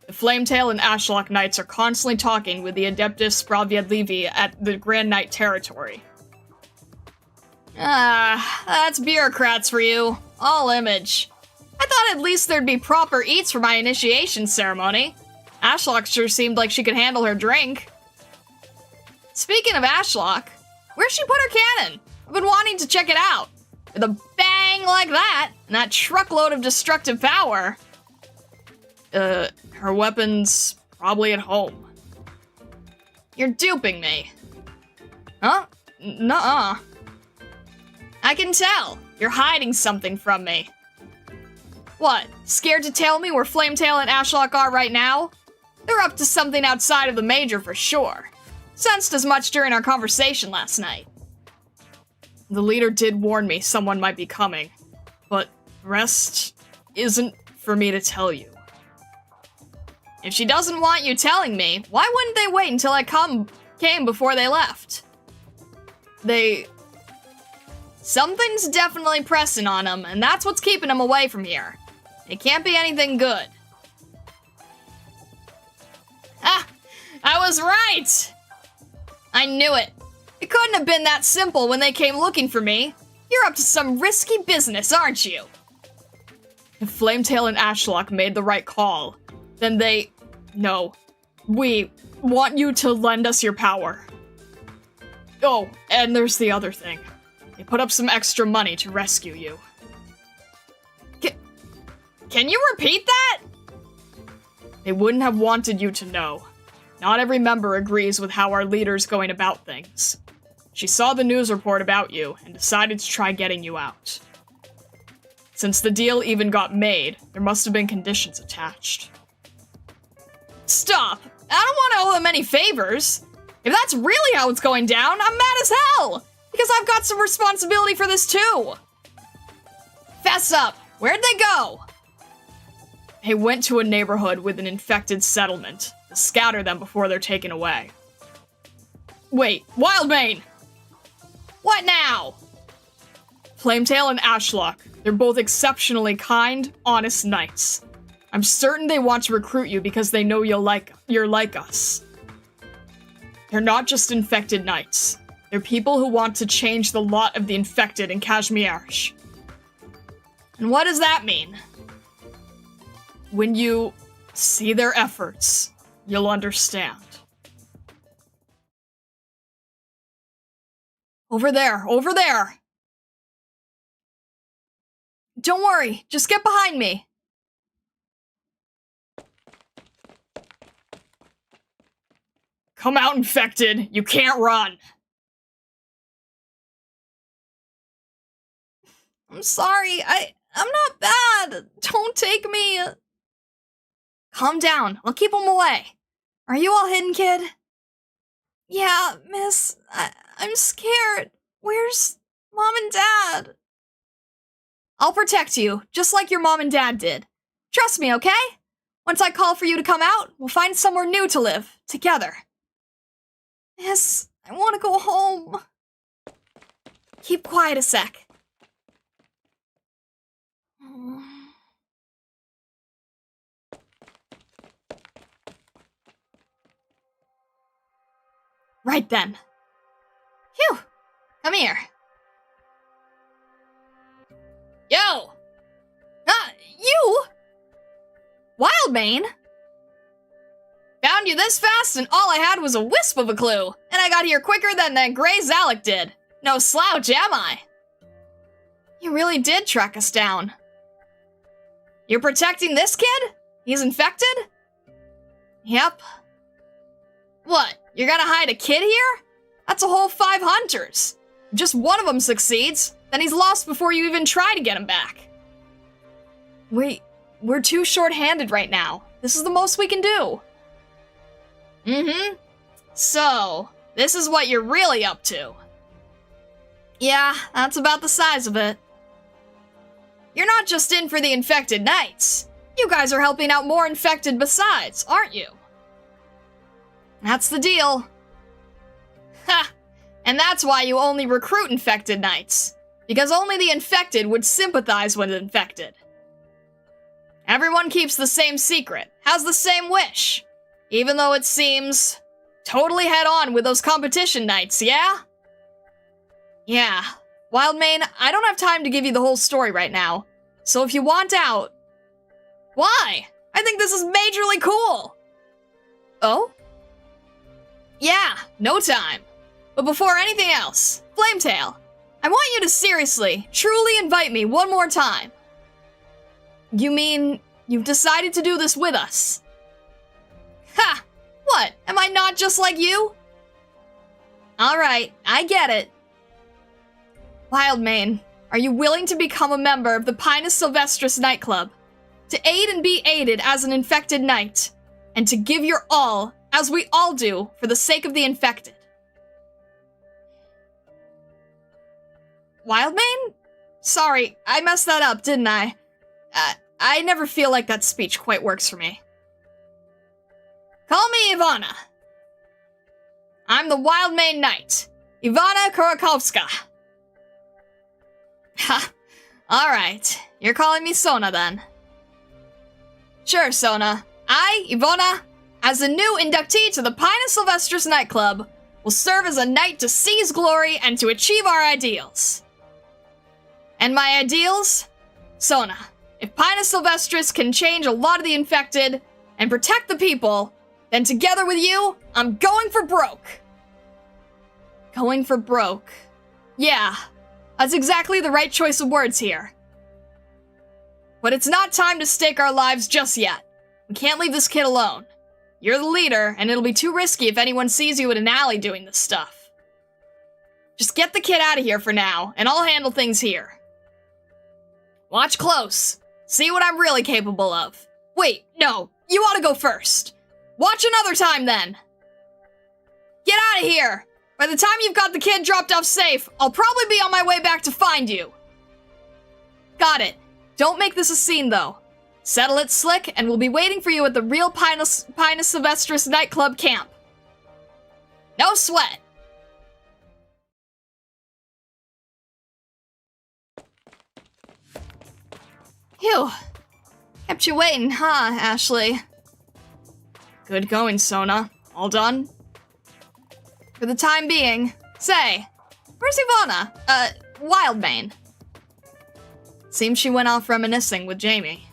The Flametail and Ashlock Knights are constantly talking with the Adeptus Sprawiedliwi at the Grand Knight territory. That's bureaucrats for you. All image. I thought at least there'd be proper eats for my initiation ceremony. Ashlock sure seemed like she could handle her drink. Speaking of Ashlock, where'd she put her cannon? I've been wanting to check it out. With a bang like that, and that truckload of destructive power. Her weapon's probably at home. You're duping me. Huh? Nuh-uh. I can tell. You're hiding something from me. What? Scared to tell me where Flametail and Ashlock are right now? They're up to something outside of the Major for sure. Sensed as much during our conversation last night. The leader did warn me someone might be coming, but the rest isn't for me to tell you. If she doesn't want you telling me, why wouldn't they wait until I came before they left? Something's definitely pressing on them, and that's what's keeping them away from here. It can't be anything good. Ah! I was right! I knew it. It couldn't have been that simple when they came looking for me. You're up to some risky business, aren't you? If Flametail and Ashlock made the right call, then No. We want you to lend us your power. Oh, and there's the other thing. They put up some extra money to rescue you. Can you repeat that? They wouldn't have wanted you to know. Not every member agrees with how our leader's going about things. She saw the news report about you and decided to try getting you out. Since the deal even got made, there must have been conditions attached. Stop! I don't want to owe them any favors. If that's really how it's going down, I'm mad as hell! Because I've got some responsibility for this too! Fess up! Where'd they go? They went to a neighborhood with an infected settlement to scatter them before they're taken away. Wait, Wildbane! What now? Flametail and Ashlock, they're both exceptionally kind, honest knights. I'm certain they want to recruit you because they know you're like us. They're not just infected knights. They're people who want to change the lot of the infected in Kazimierz. And what does that mean? When you see their efforts, you'll understand. Over there, over there! Don't worry, just get behind me. Come out, infected! You can't run! I'm sorry, I'm not bad! Don't take me! Calm down, I'll keep them away. Are you all hidden, kid? Yeah, miss, I'm scared. Where's Mom and Dad? I'll protect you, just like your mom and dad did. Trust me, okay? Once I call for you to come out, we'll find somewhere new to live, together. Miss, I want to go home. Keep quiet a sec. Right then. Phew! Come here. Yo! You? Wildbane? Found you this fast and all I had was a wisp of a clue. And I got here quicker than that gray Zalek did. No slouch, am I? You really did track us down. You're protecting this kid? He's infected? Yep. What, you're gonna hide a kid here? That's a whole 5 hunters. If just one of them succeeds, then he's lost before you even try to get him back. We're too short-handed right now. This is the most we can do. So, this is what you're really up to. Yeah, that's about the size of it. you're not just in for the infected knights. You guys are helping out more infected besides, aren't you? That's the deal. Ha! And that's why you only recruit infected knights. Because only the infected would sympathize with the infected. Everyone keeps the same secret, has the same wish. Even though it seems totally head-on with those competition knights, yeah? Yeah. Wildmane, I don't have time to give you the whole story right now. So if you want out... Why? I think this is majorly cool! Oh? Yeah, no time. But before anything else, Flametail, I want you to seriously, truly invite me one more time. You mean you've decided to do this with us? Ha! What? Am I not just like you? Alright, I get it. Wildmane, are you willing to become a member of the Pinus Sylvestris nightclub? To aid and be aided as an infected knight, and to give your all, as we all do, for the sake of the infected. Wildmane? Sorry, I messed that up, didn't I? I never feel like that speech quite works for me. Call me Ivana. I'm the Wildmane Knight, Ivana Kurakovska. Ha, alright, you're calling me Sona then. Sure, Sona. I, Ivana, as a new inductee to the Pinus Sylvestris nightclub, will serve as a knight to seize glory and to achieve our ideals. And my ideals? Sona, if Pinus Sylvestris can change a lot of the infected and protect the people, then together with you, I'm going for broke. Going for broke. Yeah, that's exactly the right choice of words here. But it's not time to stake our lives just yet. We can't leave this kid alone. You're the leader, and it'll be too risky if anyone sees you in an alley doing this stuff. Just get the kid out of here for now, and I'll handle things here. Watch close. See what I'm really capable of. Wait, no, you ought to go first. Watch another time, then. Get out of here. By the time you've got the kid dropped off safe, I'll probably be on my way back to find you. Got it. Don't make this a scene, though. Settle it slick, and we'll be waiting for you at the real Pinus Sylvestris nightclub camp. No sweat. Phew. Kept you waiting, huh, Ashley? Good going, Sona. All done? For the time being. Say, where's Ivana? Wildmane. Seems she went off reminiscing with Jamie.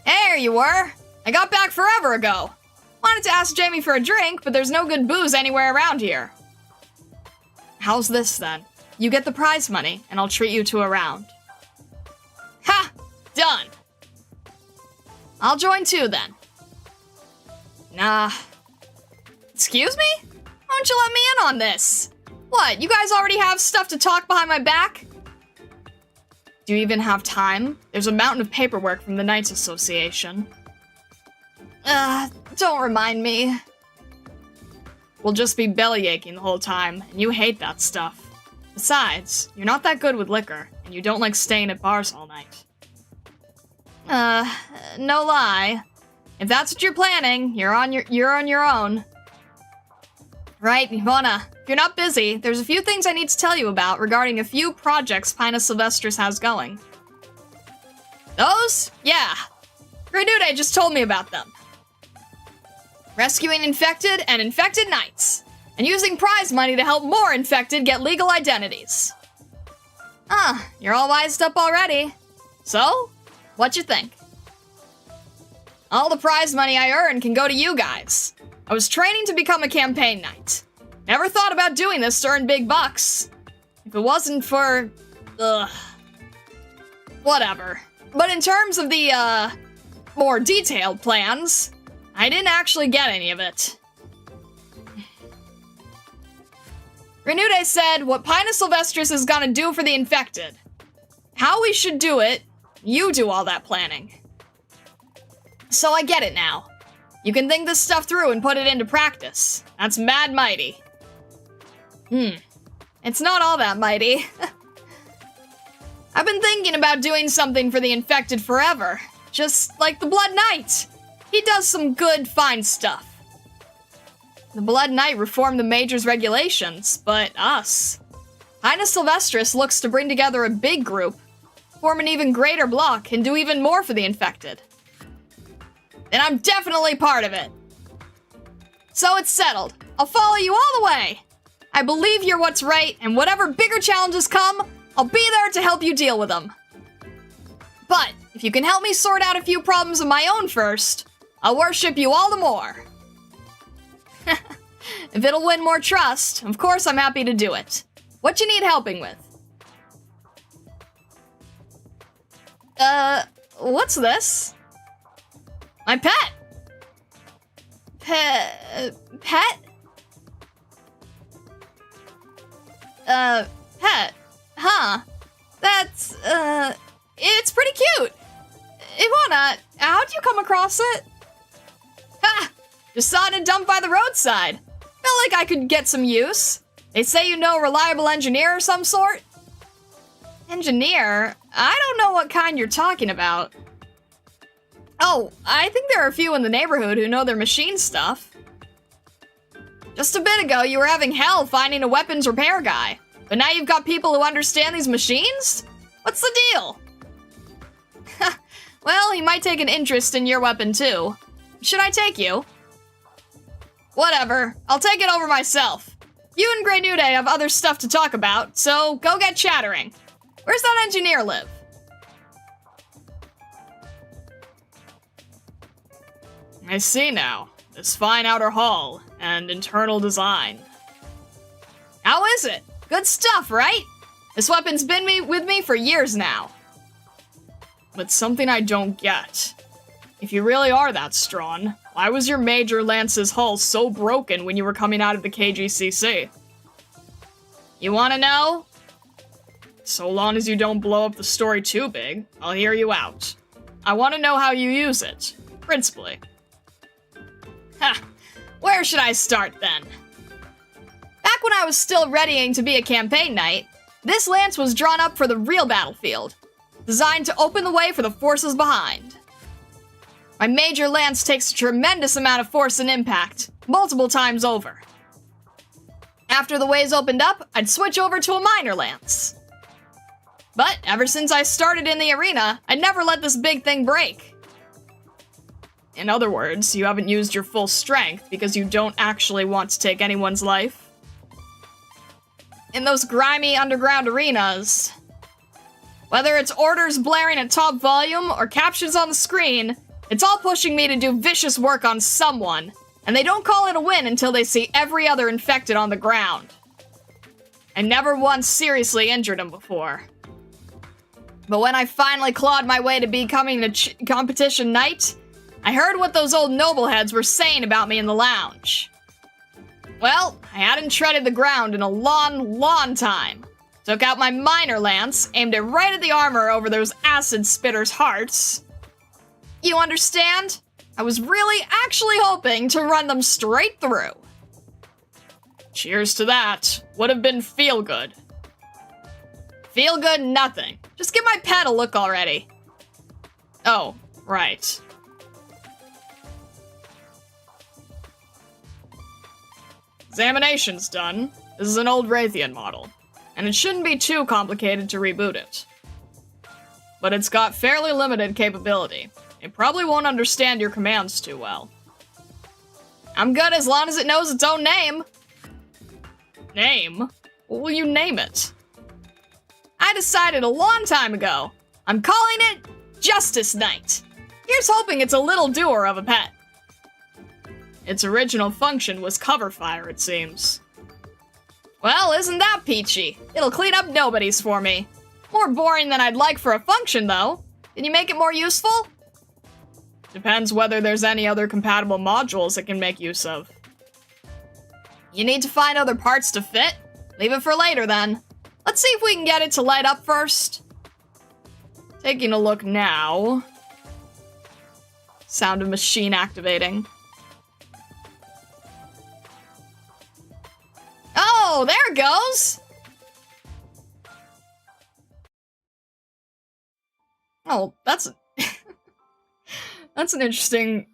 There you were! I got back forever ago. Wanted to ask Jamie for a drink, but there's no good booze anywhere around here. How's this, then? You get the prize money, and I'll treat you to a round. Ha! Done! I'll join too, then. Nah. Excuse me? Why don't you let me in on this? What, you guys already have stuff to talk behind my back? Do you even have time? There's a mountain of paperwork from the Knights Association. Don't remind me. We'll just be belly aching the whole time, and you hate that stuff. Besides, you're not that good with liquor, and you don't like staying at bars all night. No lie. If that's what you're planning, you're on your own. Right, Ivana. If you're not busy, there's a few things I need to tell you about regarding a few projects Pinus Sylvestris has going. Those? Yeah. Grenude just told me about them. Rescuing infected and infected knights, and using prize money to help more infected get legal identities. You're all wised up already. So, what you think? All the prize money I earn can go to you guys. I was training to become a campaign knight. Never thought about doing this to earn big bucks. If it wasn't for... whatever. But in terms of the, more detailed plans, I didn't actually get any of it. Grenude said what Pinus Sylvestris is gonna do for the infected. How we should do it, you do all that planning. So I get it now. You can think this stuff through and put it into practice. That's mad mighty. It's not all that mighty. How been thinking about doing something for the infected forever. Just like the Blood Knight. He does some good, fine stuff. The Blood Knight reformed the Major's regulations, but us. Pinus Sylvestris looks to bring together a big group, form an even greater block, and do even more for the infected. And I'm definitely part of it. So it's settled. I'll follow you all the way. I believe you're what's right, and whatever bigger challenges come, I'll be there to help you deal with them. But if you can help me sort out a few problems of my own first, I'll worship you all the more. If it'll win more trust, of course I'm happy to do it. What you need helping with? What's this? My pet? Pet? Pet? Huh. That's, it's pretty cute. Ivana, how'd you come across it? Ha! Just saw it and dumped by the roadside. Felt like I could get some use. They say you know a reliable engineer or some sort? Engineer? I don't know what kind you're talking about. Oh, I think there are a few in the neighborhood who know their machine stuff. Just a bit ago, you were having hell finding a weapons repair guy. But now you've got people who understand these machines? What's the deal? Well, he might take an interest in your weapon too. Should I take you? Whatever, I'll take it over myself. You and Grey New Day have other stuff to talk about, so go get chattering. Where's that engineer live? I see now. This fine outer hall and internal design. How is it? Good stuff, right? This weapon's been with me for years now. But something I don't get. If you really are that strong, why was your Major Lance's hull so broken when you were coming out of the KGCC? You wanna know? So long as you don't blow up the story too big, I'll hear you out. I wanna know how you use it, principally. Ha! Where should I start then? Back when I was still readying to be a campaign knight, this lance was drawn up for the real battlefield, designed to open the way for the forces behind. My major lance takes a tremendous amount of force and impact, multiple times over. After the ways opened up, I'd switch over to a minor lance. But ever since I started in the arena, I'd never let this big thing break. In other words, you haven't used your full strength because you don't actually want to take anyone's life. In those grimy underground arenas, whether it's orders blaring at top volume or captions on the screen, it's all pushing me to do vicious work on someone, and they don't call it a win until they see every other infected on the ground. I never once seriously injured him before. But when I finally clawed my way to becoming a competition knight, I heard what those old nobleheads were saying about me in the lounge. Well, I hadn't treaded the ground in a long, long time. Took out my minor lance, aimed it right at the armor over those acid spitters' hearts. You understand? I was really actually hoping to run them straight through. Cheers to that. Would have been feel good. Feel good nothing. Just give my pet a look already. Oh, right. Examination's done. This is an old Raytheon model, and it shouldn't be too complicated to reboot it. But it's got fairly limited capability. It probably won't understand your commands too well. I'm good as long as it knows its own name. Name? What will you name it? I decided a long time ago. I'm calling it Justice Knight. Here's hoping it's a little doer of a pet. Its original function was cover fire, it seems. Well, isn't that peachy? It'll clean up nobodies for me. More boring than I'd like for a function, though. Can you make it more useful? Depends whether there's any other compatible modules it can make use of. You need to find other parts to fit? Leave it for later, then. Let's see if we can get it to light up first. Taking a look now. Sound of machine activating. Oh, there it goes! Oh, that's... that's an interesting...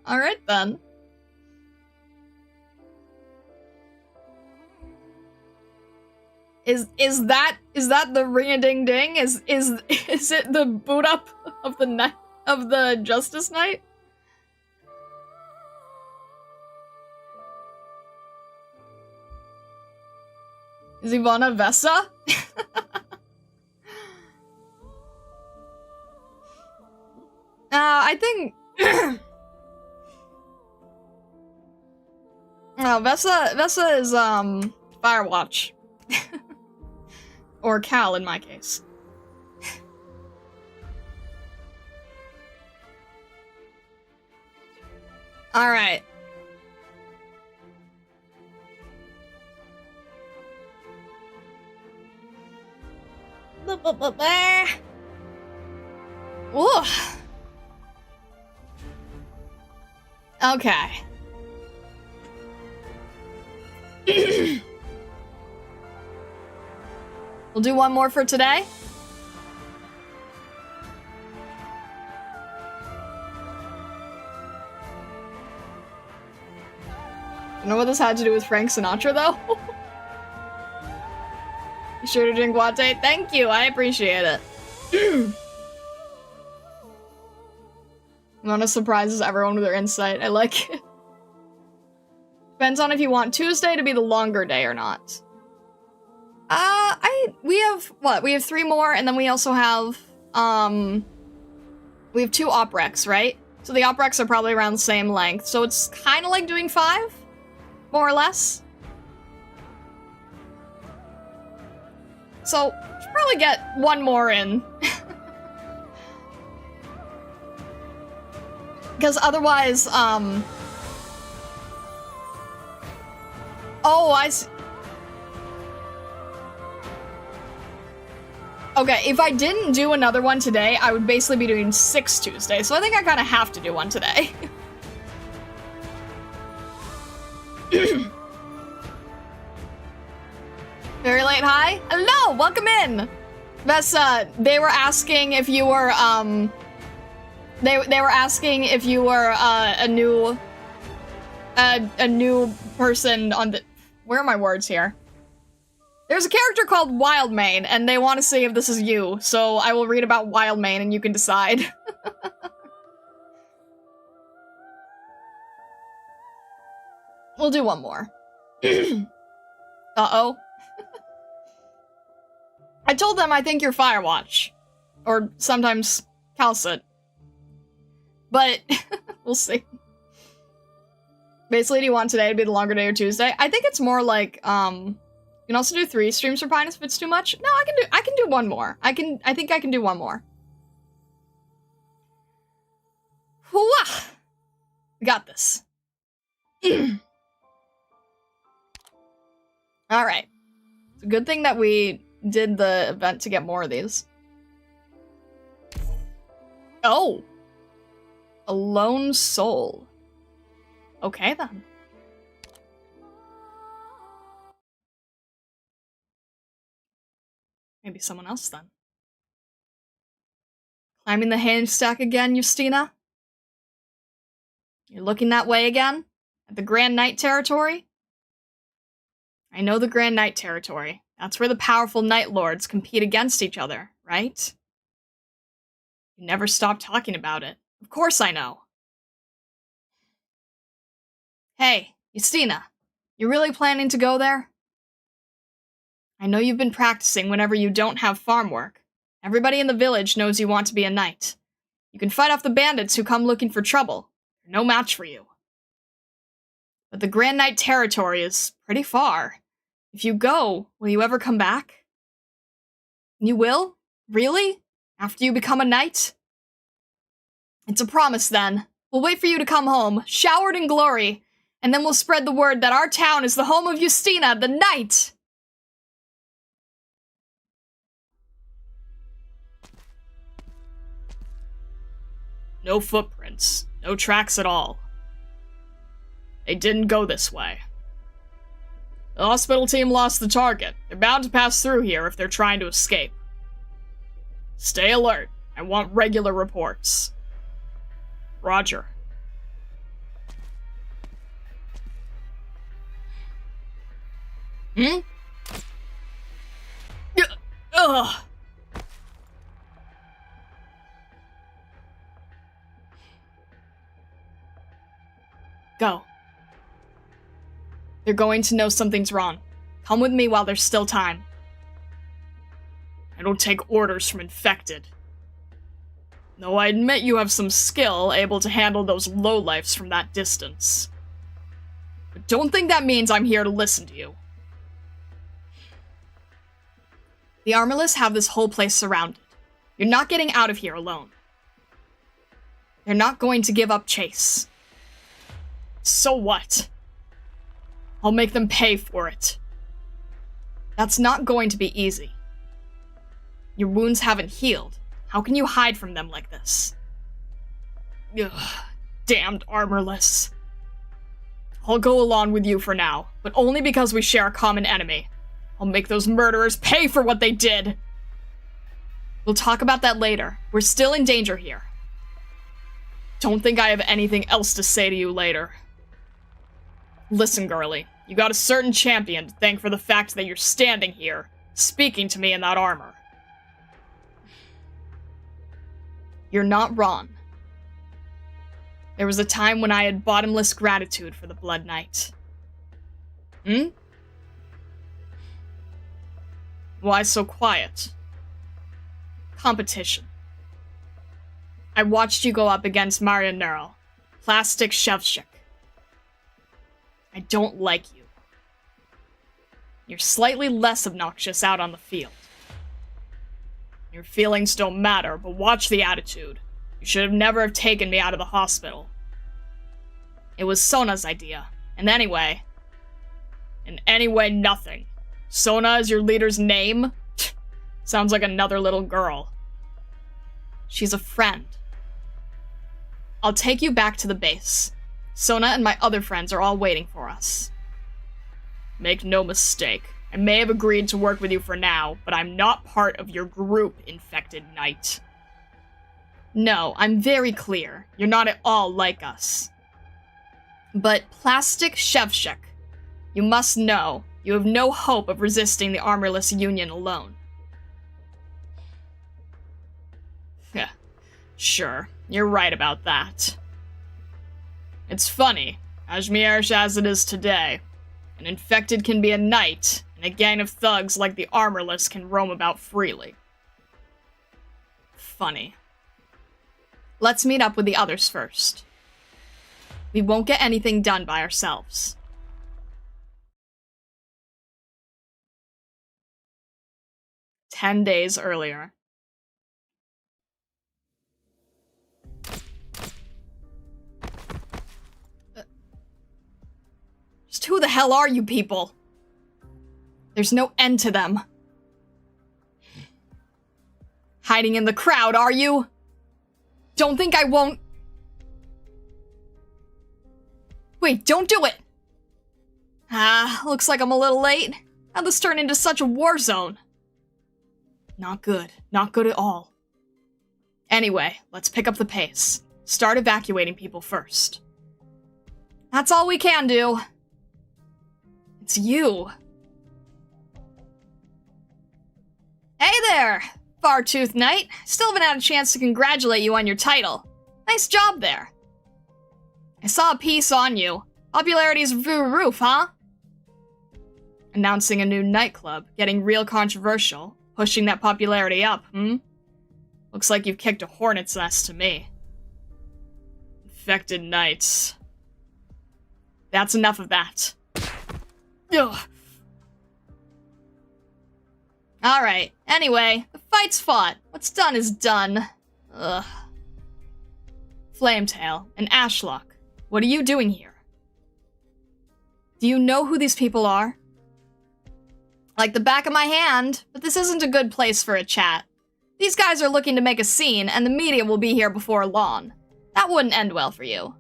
Alright then. Is that the ring-a-ding-ding? Is it the boot up of the night of the Justice Knight? Is Ivana Vesa? I think... No, Vesa is, Firewatch. Or Cal, in my case. Alright. Ooh. Okay. We'll do one more for today. You know what this had to do with Frank Sinatra, though? You sure to drink latte? Thank you, I appreciate it. Mona surprises everyone with her insight. I like it. Depends on if you want Tuesday to be the longer day or not. We have, what? We have 3 more, and then we also have, we have 2 oprecs, right? So the oprecs are probably around the same length, so it's kind of like doing 5, more or less. So, should probably get 1 more in. Because otherwise, oh, I see. Okay, if I didn't do another one today, I would basically be doing 6 Tuesdays, so I think I kind of have to do one today. Very late, hi? Hello, welcome in! Vessa, they were asking if you were, they were asking if you were, a new person on the... Where are my words here? There's a character called Wildmane, and they want to see if this is you, so I will read about Wildmane and you can decide. We'll do one more. Uh-oh. I told them I think you're Firewatch. Or sometimes Calcit. But, we'll see. Basically, do you want today to be the longer day or Tuesday? I think it's more like, you can also do 3 streams for Pinus if it's too much. No, I can do one more. I think I can do one more. Hooah! We got this. Alright. It's a good thing that we did the event to get more of these. Oh! A lone soul. Okay, then. Maybe someone else, then. Climbing the haystack again, Eustina? You're looking that way again? At the Grand Knight territory? I know the Grand Knight territory. That's where the powerful Night Lords compete against each other, right? You never stop talking about it. Of course I know. Hey, Eustina, you really planning to go there? I know you've been practicing whenever you don't have farm work. Everybody in the village knows you want to be a knight. You can fight off the bandits who come looking for trouble. They're no match for you. But the Grand Knight territory is pretty far. If you go, will you ever come back? You will? Really? After you become a knight? It's a promise, then. We'll wait for you to come home, showered in glory, and then we'll spread the word that our town is the home of Eustina, the knight! No footprints. No tracks at all. They didn't go this way. The hospital team lost the target. They're bound to pass through here if they're trying to escape. Stay alert. I want regular reports. Roger. Hmm? Ugh. Go. They're going to know something's wrong. Come with me while there's still time. I don't take orders from infected. Though I admit you have some skill able to handle those lowlifes from that distance. But don't think that means I'm here to listen to you. The Armorless have this whole place surrounded. You're not getting out of here alone. They're not going to give up chase. So what? I'll make them pay for it. That's not going to be easy. Your wounds haven't healed. How can you hide from them like this? Ugh, damned Armorless. I'll go along with you for now, but only because we share a common enemy. I'll make those murderers pay for what they did! We'll talk about that later. We're still in danger here. Don't think I have anything else to say to you later. Listen, girlie, you got a certain champion to thank for the fact that you're standing here, speaking to me in that armor. You're not wrong. There was a time when I had bottomless gratitude for the Blood Knight. Hmm? Why so quiet? Competition. I watched you go up against Maria Neural, Plastic Shevchik. I don't like you. You're slightly less obnoxious out on the field. Your feelings don't matter, but watch the attitude. You should have never have taken me out of the hospital. It was Sona's idea. And anyway, nothing. Sona is your leader's name? Sounds like another little girl. She's a friend. I'll take you back to the base. Sona and my other friends are all waiting for us. Make no mistake. I may have agreed to work with you for now, but I'm not part of your group, Infected Knight. No, I'm very clear. You're not at all like us. But Plastic Shevchik, you must know, you have no hope of resisting the Armorless Union alone. Sure, you're right about that. It's funny, Ajmierish as it is today, an infected can be a knight, and a gang of thugs like the Armorless can roam about freely. Funny. Let's meet up with the others first. We won't get anything done by ourselves. "10 days earlier. Just who the hell are you people? There's no end to them. Hiding in the crowd, are you? Don't think I won't... Wait, don't do it! Looks like I'm a little late. How'd this turn into such a war zone? Not good. Not good at all. Anyway, let's pick up the pace. Start evacuating people first. That's all we can do. It's you. Hey there, Far-Tooth Knight. Still haven't had a chance to congratulate you on your title. Nice job there. I saw a piece on you. Popularity's through the roof, huh? Announcing a new nightclub, getting real controversial, pushing that popularity up, Looks like you've kicked a hornet's nest to me. Infected Knights. That's enough of that. Ugh. Alright, anyway, the fight's fought. What's done is done. Ugh. Flametail and Ashlock, what are you doing here? Do you know who these people are? Like the back of my hand, but this isn't a good place for a chat. These guys are looking to make a scene, and the media will be here before long. That wouldn't end well for you.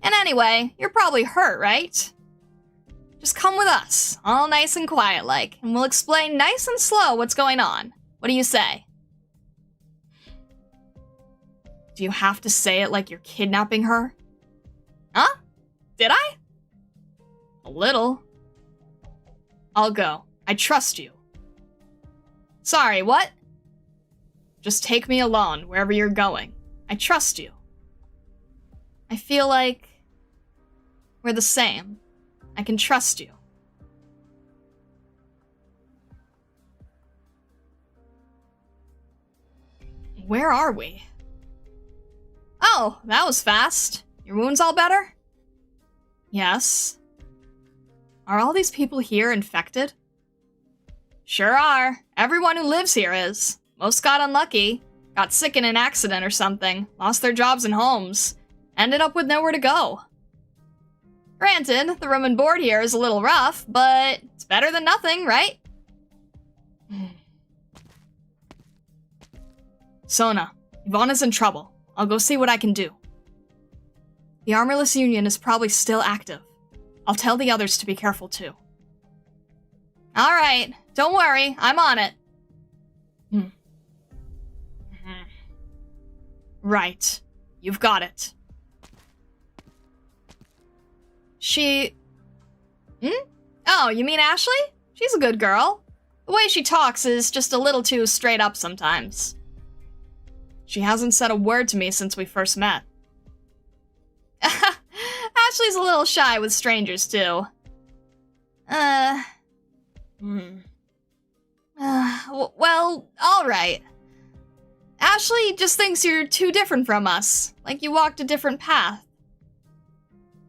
And anyway, you're probably hurt, right? Just come with us, all nice and quiet-like, and we'll explain nice and slow what's going on. What do you say? Do you have to say it like you're kidnapping her? Huh? Did I? A little. I'll go. I trust you. Sorry, what? Just take me along wherever you're going. I trust you. I feel like we're the same. I can trust you. Where are we? Oh, that was fast. Your wounds all better? Yes. Are all these people here infected? Sure are. Everyone who lives here is. Most got unlucky. Got sick in an accident or something. Lost their jobs and homes. Ended up with nowhere to go. Granted, the room and board here is a little rough, but it's better than nothing, right? Sona, Ivana's in trouble. I'll go see what I can do. The Armorless Union is probably still active. I'll tell the others to be careful too. Alright, don't worry, I'm on it. Right, you've got it. She... Oh, you mean Ashley? She's a good girl. The way she talks is just a little too straight up sometimes. She hasn't said a word to me since we first met. Ashley's a little shy with strangers, too. Well, alright. Ashley just thinks you're too different from us, like you walked a different path.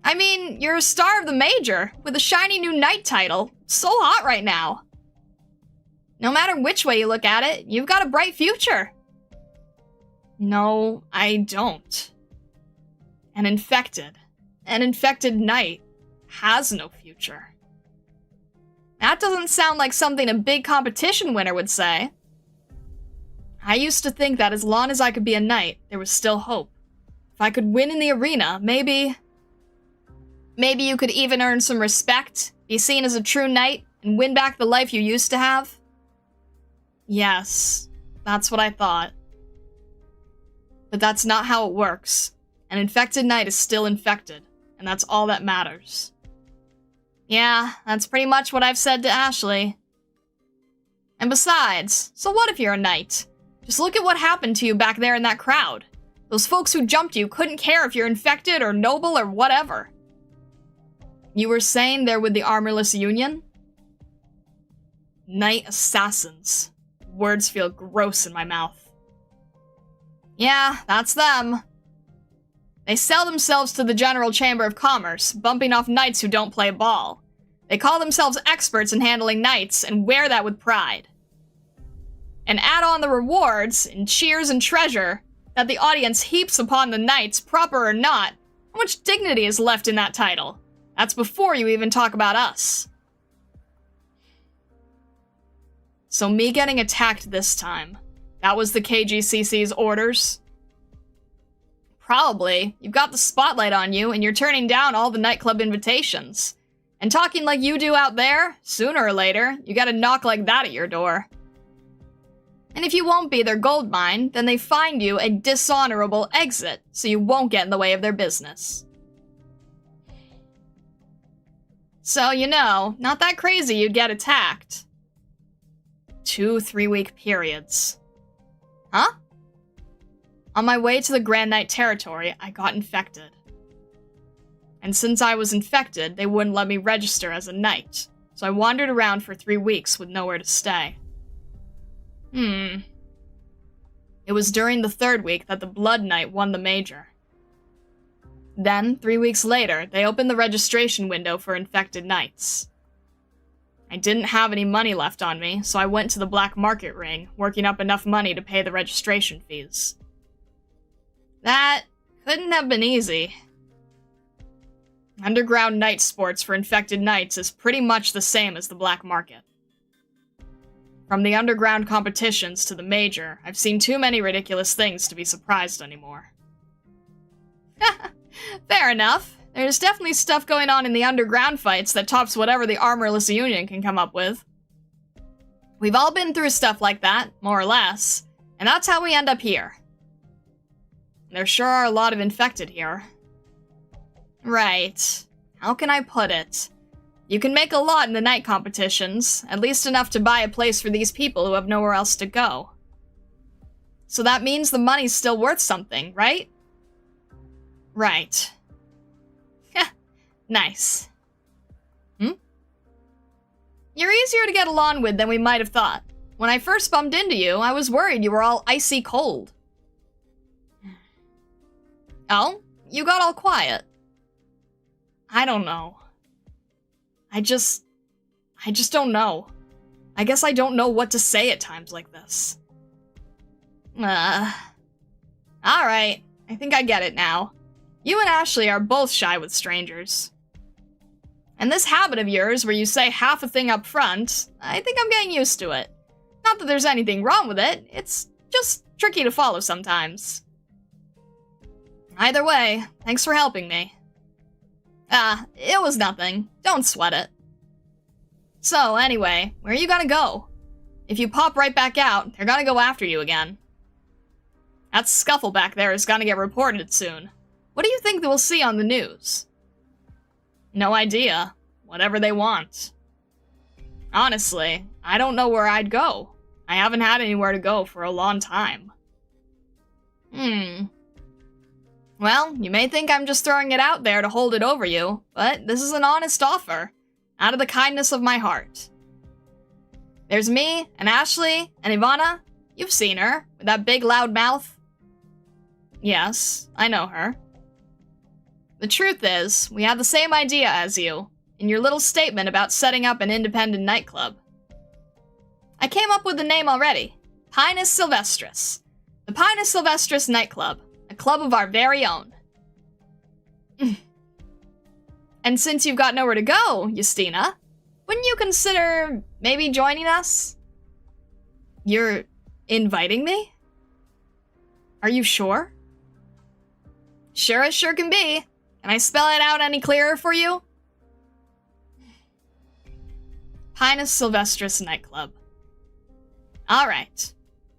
I mean, you're a star of the major, with a shiny new knight title. So hot right now. No matter which way you look at it, you've got a bright future. No, I don't. An infected knight has no future. That doesn't sound like something a big competition winner would say. I used to think that as long as I could be a knight, there was still hope. If I could win in the arena, maybe you could even earn some respect, be seen as a true knight, and win back the life you used to have. Yes, that's what I thought. But that's not how it works. An infected knight is still infected, and that's all that matters. Yeah, that's pretty much what I've said to Ashley. And besides, so what if you're a knight? Just look at what happened to you back there in that crowd. Those folks who jumped you couldn't care if you're infected or noble or whatever. You were saying they're with the Armorless Union? Knight assassins. Words feel gross in my mouth. Yeah, that's them. They sell themselves to the General Chamber of Commerce, bumping off knights who don't play ball. They call themselves experts in handling knights and wear that with pride. And add on the rewards, and cheers and treasure, that the audience heaps upon the knights, proper or not. How much dignity is left in that title? That's before you even talk about us. So me getting attacked this time, that was the KGCC's orders? Probably. You've got the spotlight on you, and you're turning down all the nightclub invitations. And talking like you do out there, sooner or later, you gotta knock like that at your door. And if you won't be their gold mine, then they find you a dishonorable exit, so you won't get in the way of their business. So, you know, not that crazy you'd get attacked. 2 3-week periods. Huh? On my way to the Grand Knight territory, I got infected. And since I was infected, they wouldn't let me register as a knight, so I wandered around for 3 weeks with nowhere to stay. It was during the 3rd week that the Blood Knight won the major. Then, 3 weeks later, they opened the registration window for infected knights. I didn't have any money left on me, so I went to the black market ring, working up enough money to pay the registration fees. That couldn't have been easy. Underground night sports for infected knights is pretty much the same as the black market. From the underground competitions to the major, I've seen too many ridiculous things to be surprised anymore. Fair enough. There's definitely stuff going on in the underground fights that tops whatever the Armorless Union can come up with. We've all been through stuff like that, more or less, and that's how we end up here. There sure are a lot of infected here. Right. How can I put it? You can make a lot in the night competitions, at least enough to buy a place for these people who have nowhere else to go. So that means the money's still worth something, right? Right. Heh, nice. You're easier to get along with than we might have thought. When I first bumped into you, I was worried you were all icy cold. Oh? You got all quiet. I don't know. I just don't know. I guess I don't know what to say at times like this. Alright, I think I get it now. You and Ashley are both shy with strangers. And this habit of yours where you say half a thing up front, I think I'm getting used to it. Not that there's anything wrong with it, it's just tricky to follow sometimes. Either way, thanks for helping me. It was nothing. Don't sweat it. So, anyway, where are you gonna go? If you pop right back out, they're gonna go after you again. That scuffle back there is gonna get reported soon. What do you think we'll see on the news? No idea. Whatever they want. Honestly, I don't know where I'd go. I haven't had anywhere to go for a long time. Well, you may think I'm just throwing it out there to hold it over you, but this is an honest offer, out of the kindness of my heart. There's me, and Ashley, and Ivana. You've seen her, with that big loud mouth. Yes, I know her. The truth is, we have the same idea as you, in your little statement about setting up an independent nightclub. I came up with the name already. Pinus Sylvestris. The Pinus Sylvestris nightclub. A club of our very own. And since you've got nowhere to go, Eustina, wouldn't you consider maybe joining us? You're inviting me? Are you sure? Sure as sure can be. Can I spell it out any clearer for you? Pinus Sylvestris nightclub. Alright.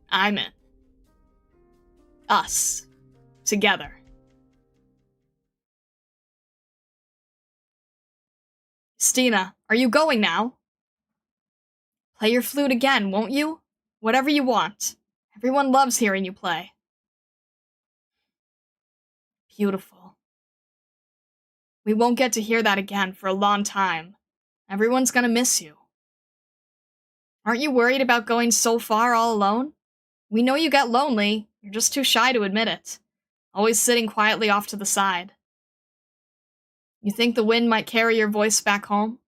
I'm in. Us. Together. Eustina, are you going now? Play your flute again, won't you? Whatever you want. Everyone loves hearing you play. Beautiful. We won't get to hear that again for a long time. Everyone's gonna miss you. Aren't you worried about going so far all alone? We know you get lonely. You're just too shy to admit it. Always sitting quietly off to the side. You think the wind might carry your voice back home?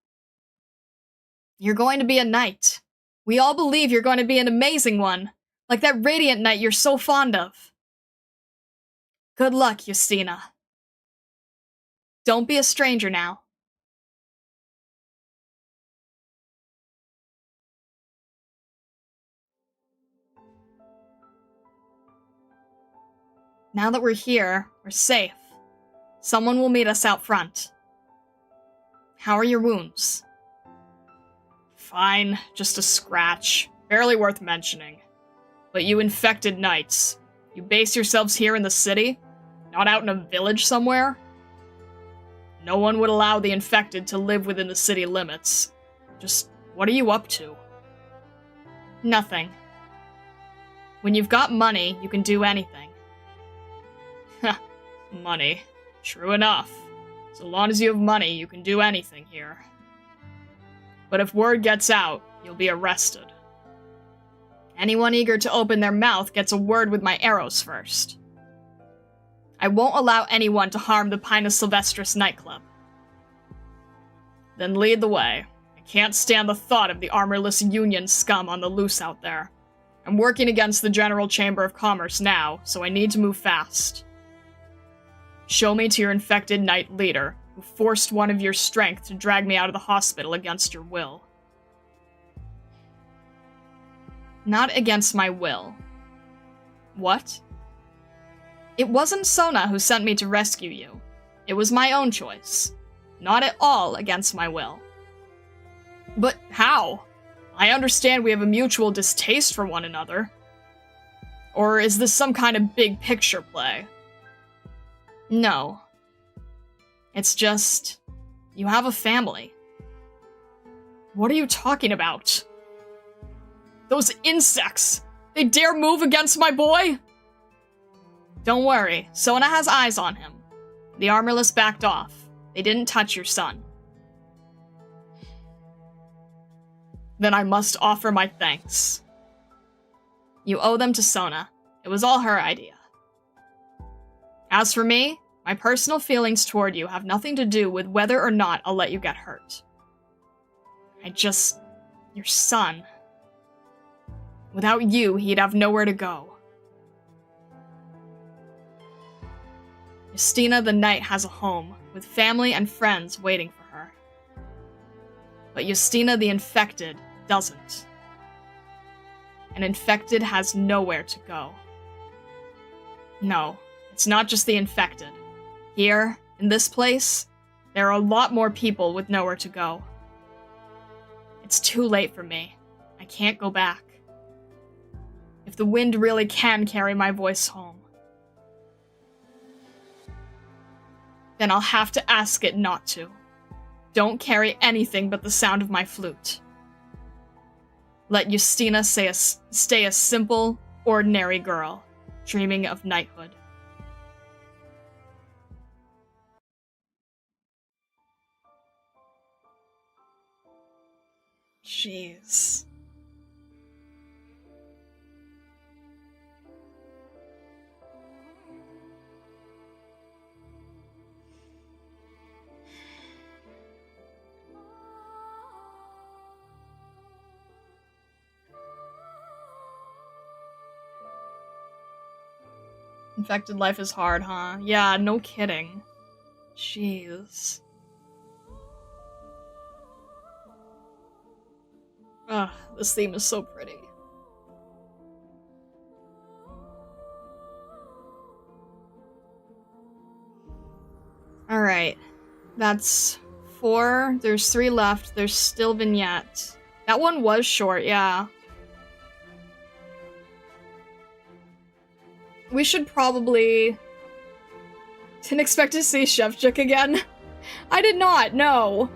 You're going to be a knight. We all believe you're going to be an amazing one, like that radiant knight you're so fond of. Good luck, Eustina. Don't be a stranger now. Now that we're here, we're safe. Someone will meet us out front. How are your wounds? Fine, just a scratch. Barely worth mentioning. But you infected knights. You base yourselves here in the city? Not out in a village somewhere? No one would allow the infected to live within the city limits. Just, what are you up to? Nothing. When you've got money, you can do anything. Heh, money. True enough. So long as you have money, you can do anything here. But if word gets out, you'll be arrested. Anyone eager to open their mouth gets a word with my arrows first. I won't allow anyone to harm the Pinus Sylvestris nightclub. Then lead the way. I can't stand the thought of the Armorless Union scum on the loose out there. I'm working against the General Chamber of Commerce now, so I need to move fast. Show me to your infected knight leader, who forced one of your strength to drag me out of the hospital against your will. Not against my will. What? It wasn't Sona who sent me to rescue you. It was my own choice. Not at all against my will. But how? I understand we have a mutual distaste for one another. Or is this some kind of big picture play? No. It's just... you have a family. What are you talking about? Those insects! They dare move against my boy? Don't worry, Sona has eyes on him. The Armorless backed off. They didn't touch your son. Then I must offer my thanks. You owe them to Sona. It was all her idea. As for me, my personal feelings toward you have nothing to do with whether or not I'll let you get hurt. Your son. Without you, he'd have nowhere to go. Eustina the Knight has a home, with family and friends waiting for her. But Eustina the Infected doesn't. An infected has nowhere to go. No, it's not just the infected. Here, in this place, there are a lot more people with nowhere to go. It's too late for me. I can't go back. If the wind really can carry my voice home, then I'll have to ask it not to. Don't carry anything but the sound of my flute. Let Eustina stay a simple, ordinary girl, dreaming of knighthood. Jeez. Infected life is hard, huh? Yeah, no kidding. Jeez. Ugh, this theme is so pretty. Alright. That's 4. There's 3 left. There's still vignette. That one was short, yeah. We should probably... Didn't expect to see Chef Chick again. I did not, no.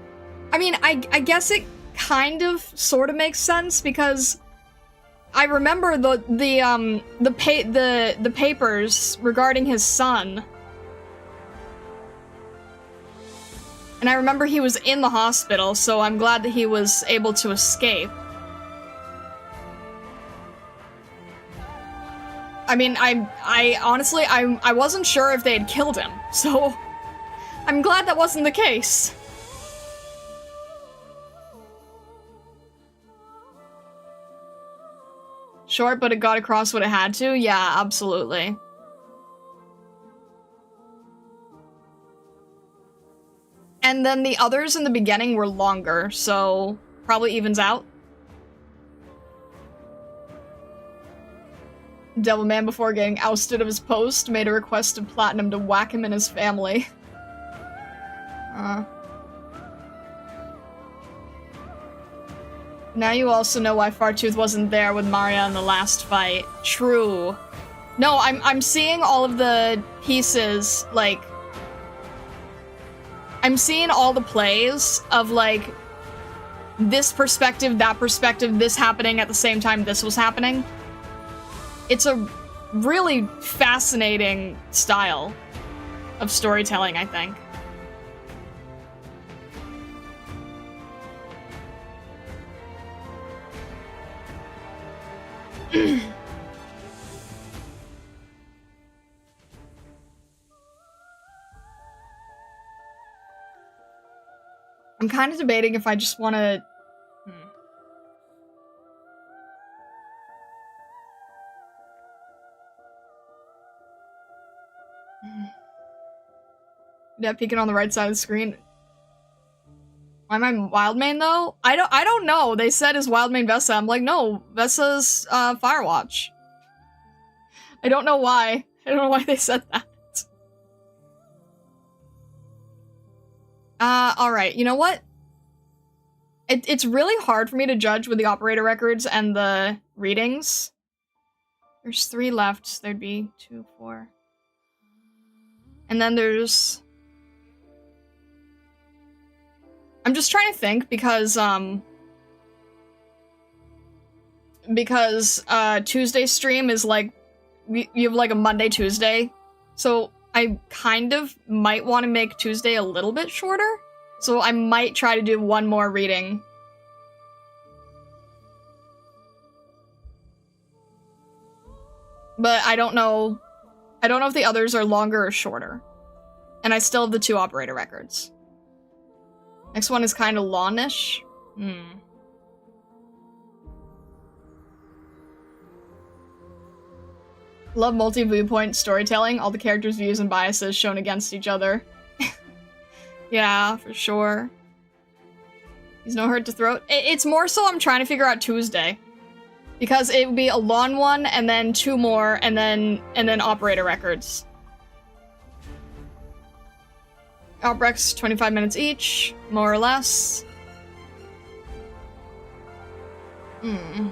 I mean, I guess it kind of sort of makes sense because I remember the papers regarding his son. And I remember he was in the hospital, so I'm glad that he was able to escape. I mean, I honestly, I wasn't sure if they had killed him, so I'm glad that wasn't the case. Short, but it got across what it had to? Yeah, absolutely. And then the others in the beginning were longer, so probably evens out. Devilman, before getting ousted of his post, made a request of Platinum to whack him and his family. Now you also know why Fartooth wasn't there with Maria in the last fight. True. No, I'm seeing all of the pieces, like... I'm seeing all the plays of, like, this perspective, that perspective, this happening at the same time this was happening. It's a really fascinating style of storytelling, I think. I'm kind of debating if I just want to... Yeah, peeking on the right side of the screen. Why am I wild main though? I don't know. They said is wild main Vesa. I'm like, no, Vesa's Firewatch. I don't know why. I don't know why they said that. Alright, you know what? It's really hard for me to judge with the operator records and the readings. There's 3 left. There'd be 2, 4. And then there's... I'm just trying to think because Tuesday stream is like, you have like a Monday, Tuesday. So I kind of might want to make Tuesday a little bit shorter. So I might try to do one more reading. But I don't know. I don't know if the others are longer or shorter. And I still have the 2 operator records. Next one is kind of lawn-ish. Love multi-viewpoint storytelling. All the characters' views and biases shown against each other. Yeah, for sure. He's no hurt to throat. It's more so I'm trying to figure out Tuesday. Because it would be a lawn one, and then 2 more, and then operator records. Outbreaks, 25 minutes each, more or less. And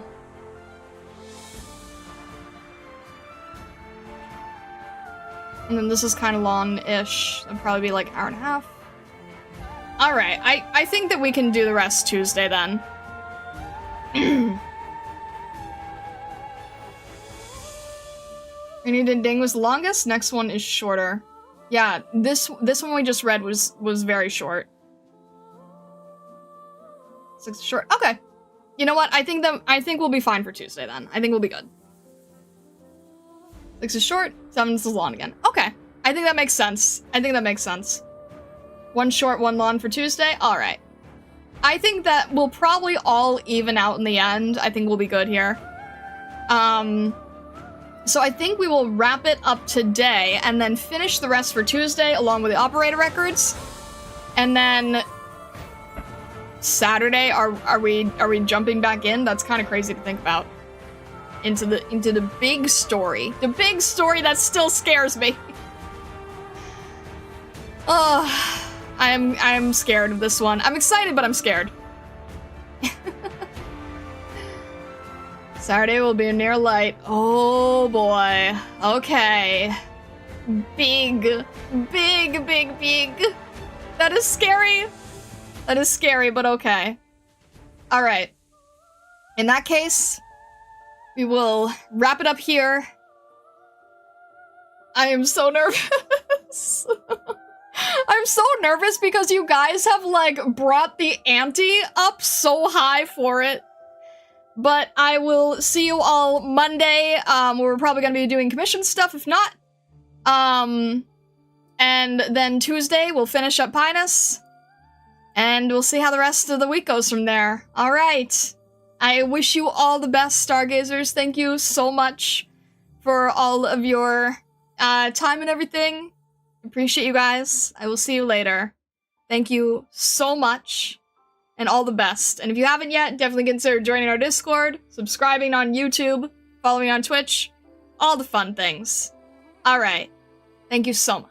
then this is kind of long-ish. It'll probably be like an hour and a half. Alright, I think that we can do the rest Tuesday then. Rainy Din Ding was the longest, next one is shorter. Yeah, this one we just read was very short. 6 short. Okay. You know what? I think we'll be fine for Tuesday then. I think we'll be good. 6 is short, 7 is long again. Okay. I think that makes sense. 1 short, 1 long for Tuesday. Alright. I think that we'll probably all even out in the end. I think we'll be good here. So I think we will wrap it up today and then finish the rest for Tuesday along with the operator records. And then Saturday, are we jumping back in? That's kind of crazy to think about. Into the big story. The big story that still scares me. Oh, I am scared of this one. I'm excited, but I'm scared. Saturday will be near light. Oh boy. Okay. Big. That is scary. But okay. Alright. In that case, we will wrap it up here. I am so nervous. I'm so nervous because you guys have, like, brought the ante up so high for it. But I will see you all Monday, where we're probably gonna be doing commission stuff, if not. And then Tuesday, we'll finish up Pinus. And we'll see how the rest of the week goes from there. Alright. I wish you all the best, Stargazers. Thank you so much for all of your time and everything. Appreciate you guys. I will see you later. Thank you so much. And all the best. And if you haven't yet, definitely consider joining our Discord, subscribing on YouTube, following on Twitch, all the fun things. Alright. Thank you so much.